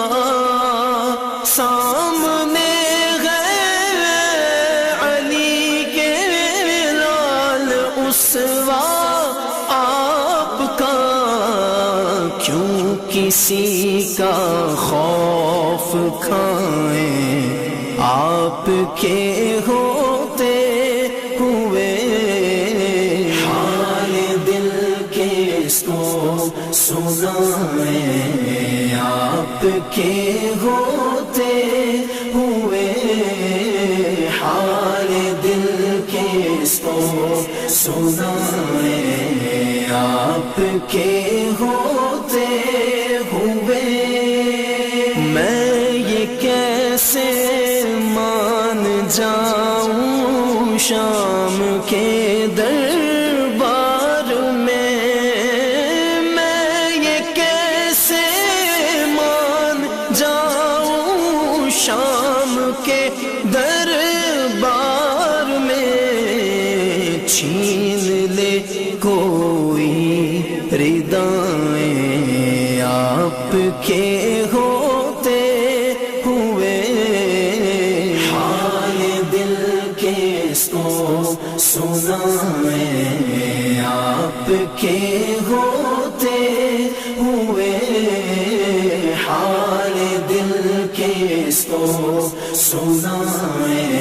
سامنے ہے علی کے لال اسوہ آپ کا، کیوں کسی کا خوف کھائیں آپ کے ہوتے ہوئے، حال دل کس کو سنائیں آپ کے ہوتے ہوئے، حال دل کس کو سنائیں آپ کے ہوتے ہوئے، میں یہ کیسے مان جاؤں شام کے دربار میں، میں یہ کیسے مان جاؤں شام کے دربار میں، چھین لے کوئی ردائیں آپ کے ہوتے ہوئے، حال دل کس کو سنائیں آپ کے ہوتے ہوئے، حال دل کس کو سنائیں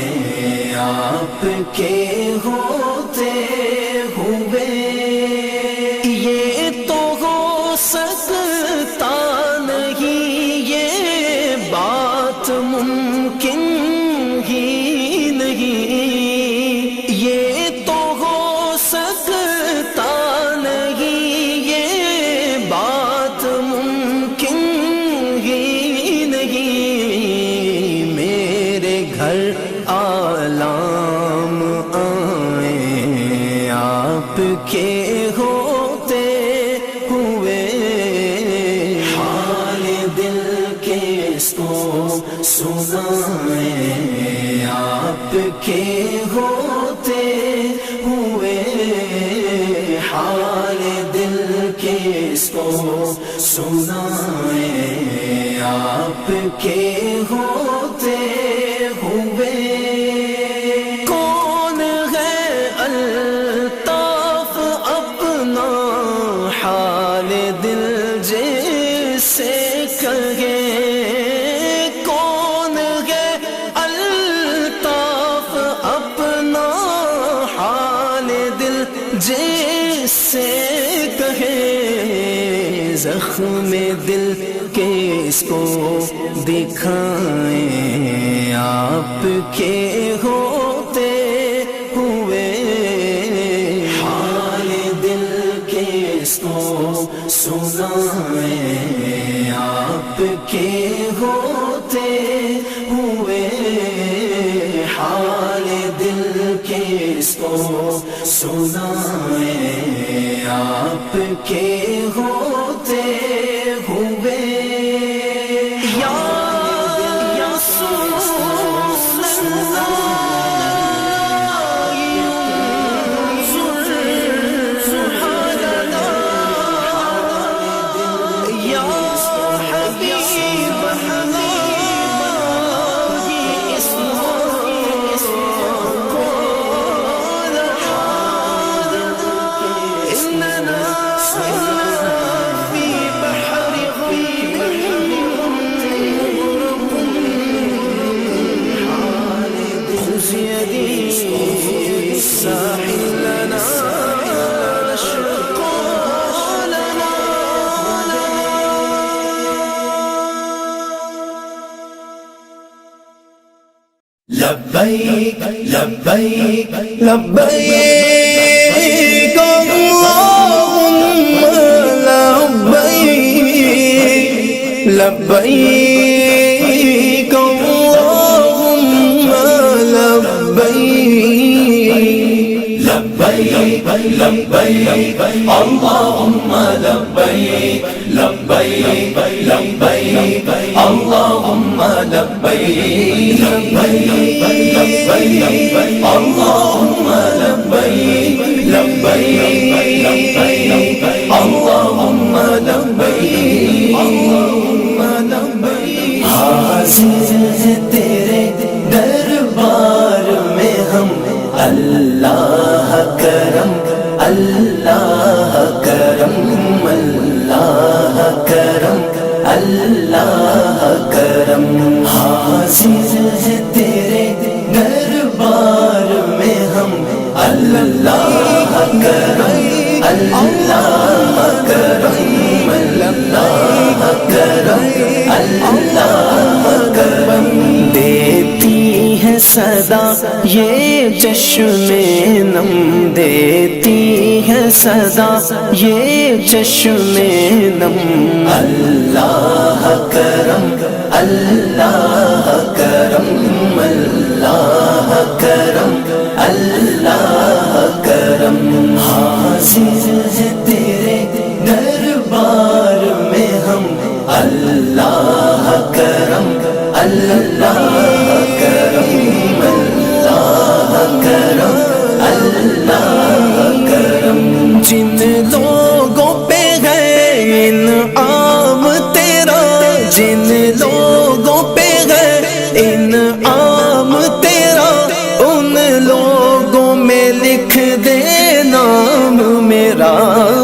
آپ کے ہوتے ہوئے، یہ تو ہو سکتا نہیں، یہ بات ممکن ہی نہیں، یہ تو ہو سکتا نہیں، یہ بات ممکن ہی نہیں، میرے گھر آلام آئیں آپ کے ہوتے ہوئے، حال دل کس کو سنائیں آپ کے ہوتے ہوئے، حال دل کس کو سنائیں آپ کے ہوتے ہوئے، کون ہے الطاف اپنا حال دل جیسے کہے، کون ہے الطاف اپنا حال دل جیسے کہے، زخم دل کس کو دکھائیں آپ کے ہوتے ہوئے، حال دل کس کو سنائیں سنائیں آپ کے ہوتے ہوئے یا رسول لبیک لبیک لبیک اللہم لبیک لبیک اللہم لبیک لبیک لبیک اللہم لبیک لبیک لبیک اللہم لبیک لبیک لبیک اللہم لبیک لبیک لبیک اللہم لبیک اللہم لبیک حاضر ہے تیرے دربار میں ہم اللہ کرم اللہ کرم اللہ کرم اللہ کرم حاضر ہے تیرے دربار میں ہم اللہ کرم اللہ کرم اللہ کرم اللہ کرم دیتی ہے صدا یہ چشم نم دیتی ہے صدا یہ چشم نم اللہ کرم اللہ کرم اللہ کرم اللہ کرم حاضر ہے تیرے دربار میں ہم اللہ کرم اللہ کرم اللہ کرم اللہ کرم جن لوگوں پہ ہے انعام تیرا جن لوگوں پہ ہے انعام تیرا ان لوگوں میں لکھ دے نام میرا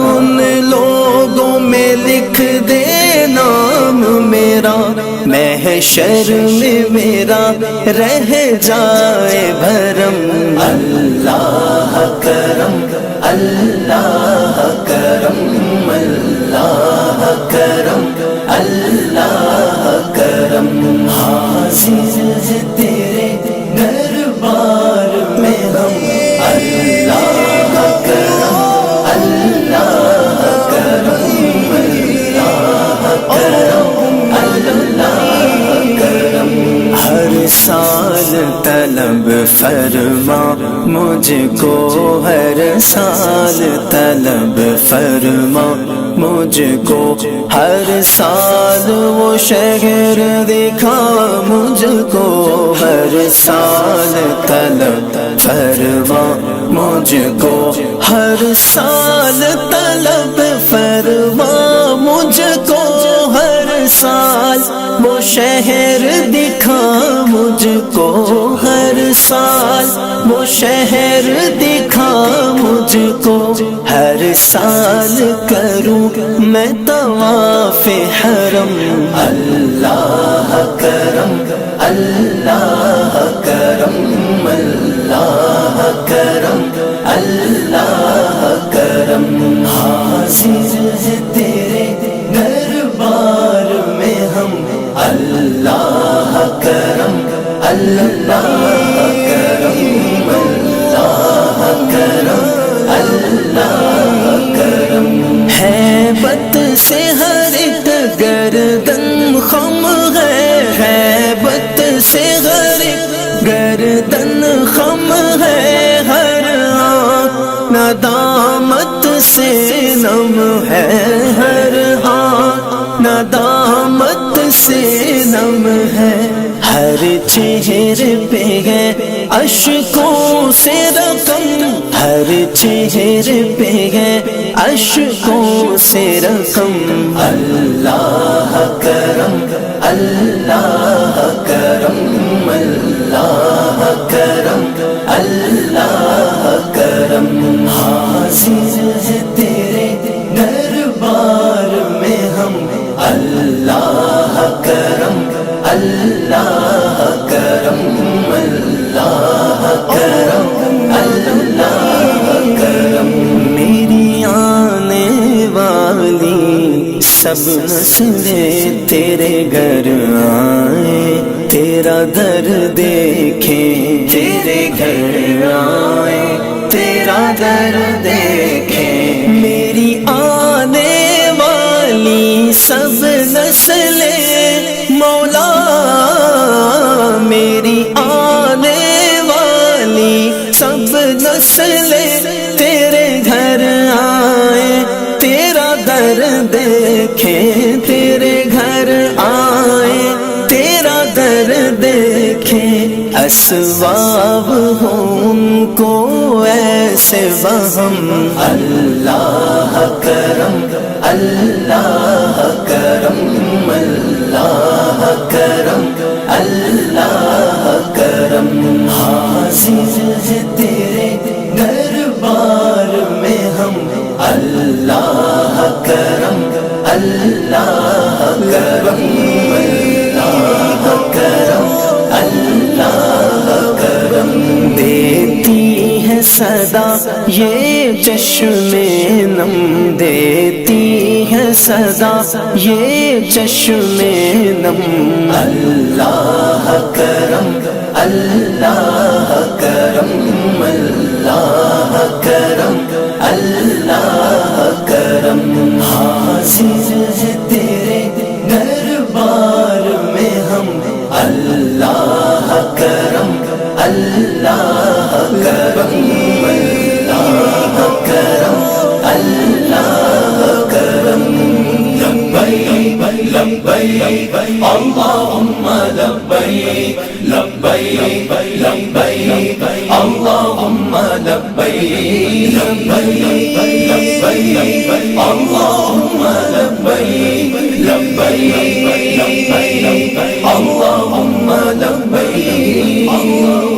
ان لوگوں میں لکھ دے نام میرا محشر میں میرا رہ جائے بھرم اللہ کرم اللہ کرم اللہ کرم اللہ کرم حاضر ہے تیرے دربار میں ہم اللہ کرم اللہ کرم اللہ کرم اللہ کرم ہر سال طلب فرما مجھ کو ہر سال طلب فرما مجھ کو ہر سال وہ شہر دکھا مجھ کو ہر سال طلب فرما مجھ کو ہر سال طلب فرما مجھ کو ہر سال وہ شہر دکھا مجھ کو ہر سال وہ شہر دکھا مجھ کو ہر سال کروں میں طواف حرم اللہ کرم اللہ کرم اللہ کرم اللہ کرم حاضر ہے تیرے دربار میں ہم اللہ کرم اللہ کرم اللہ کرم اللہ کرم ہیبت سے ہر ایک گردن خم ہے ہیبت سے ہر ایک گردن خم ہے ہر آنکھ نم ہے ہر ہاتھ، ندامت سے نم ہے ہر چہرے پہ ہے اشکوں سے رقم، ہر چہرے پہ ہے اشکوں سے رقم۔ اللہ کرم، اللہ کرم، اللہ کرم، اللہ کرم۔ حاضر ہے تیرے دربار میں ہم، اللہ کرم، اللہ کرم، اللہ کرم، اللہ کرم۔ میری آنے والی سب نسلیں تیرے گھر آئیں، تیرا در دیکھیں، تیرے گھر آئیں، تیرا در دیکھیں۔ میری آنے والی سب نسلیں مولا، میری آنے والی سب نسلیں تیرے گھر آئیں، تیرا در دیکھیں، تیرے گھر آئیں، تیرا در دیکھیں۔ اسباب ہوں ان کو ایسے وہم، اللہ کرم، اللہ کرم، اللہ کرم، اللہ کرم۔ حاضر ہے تیرے دربار میں ہم، اللہ کرم، اللہ کرم، اللہ کرم، اللہ کرم۔ دیتی ہے صدا یہ چشم نم، دیتی ہے صدا یہ چشم نم۔ اللہ کرم، اللہ کرم، اللہ کرم، اللہ کرم۔ حاضر ہے تیرے دربار میں ہم، اللہ کرم، اللہ کرم، اللہ کرم، اللہ کرم۔ لبیک لبیک اللہم لبیک، لبیک لبیک اللہم لبیک، لبیک لبیک اللہم لبیک، لبیک لبیک اللہم لبیک۔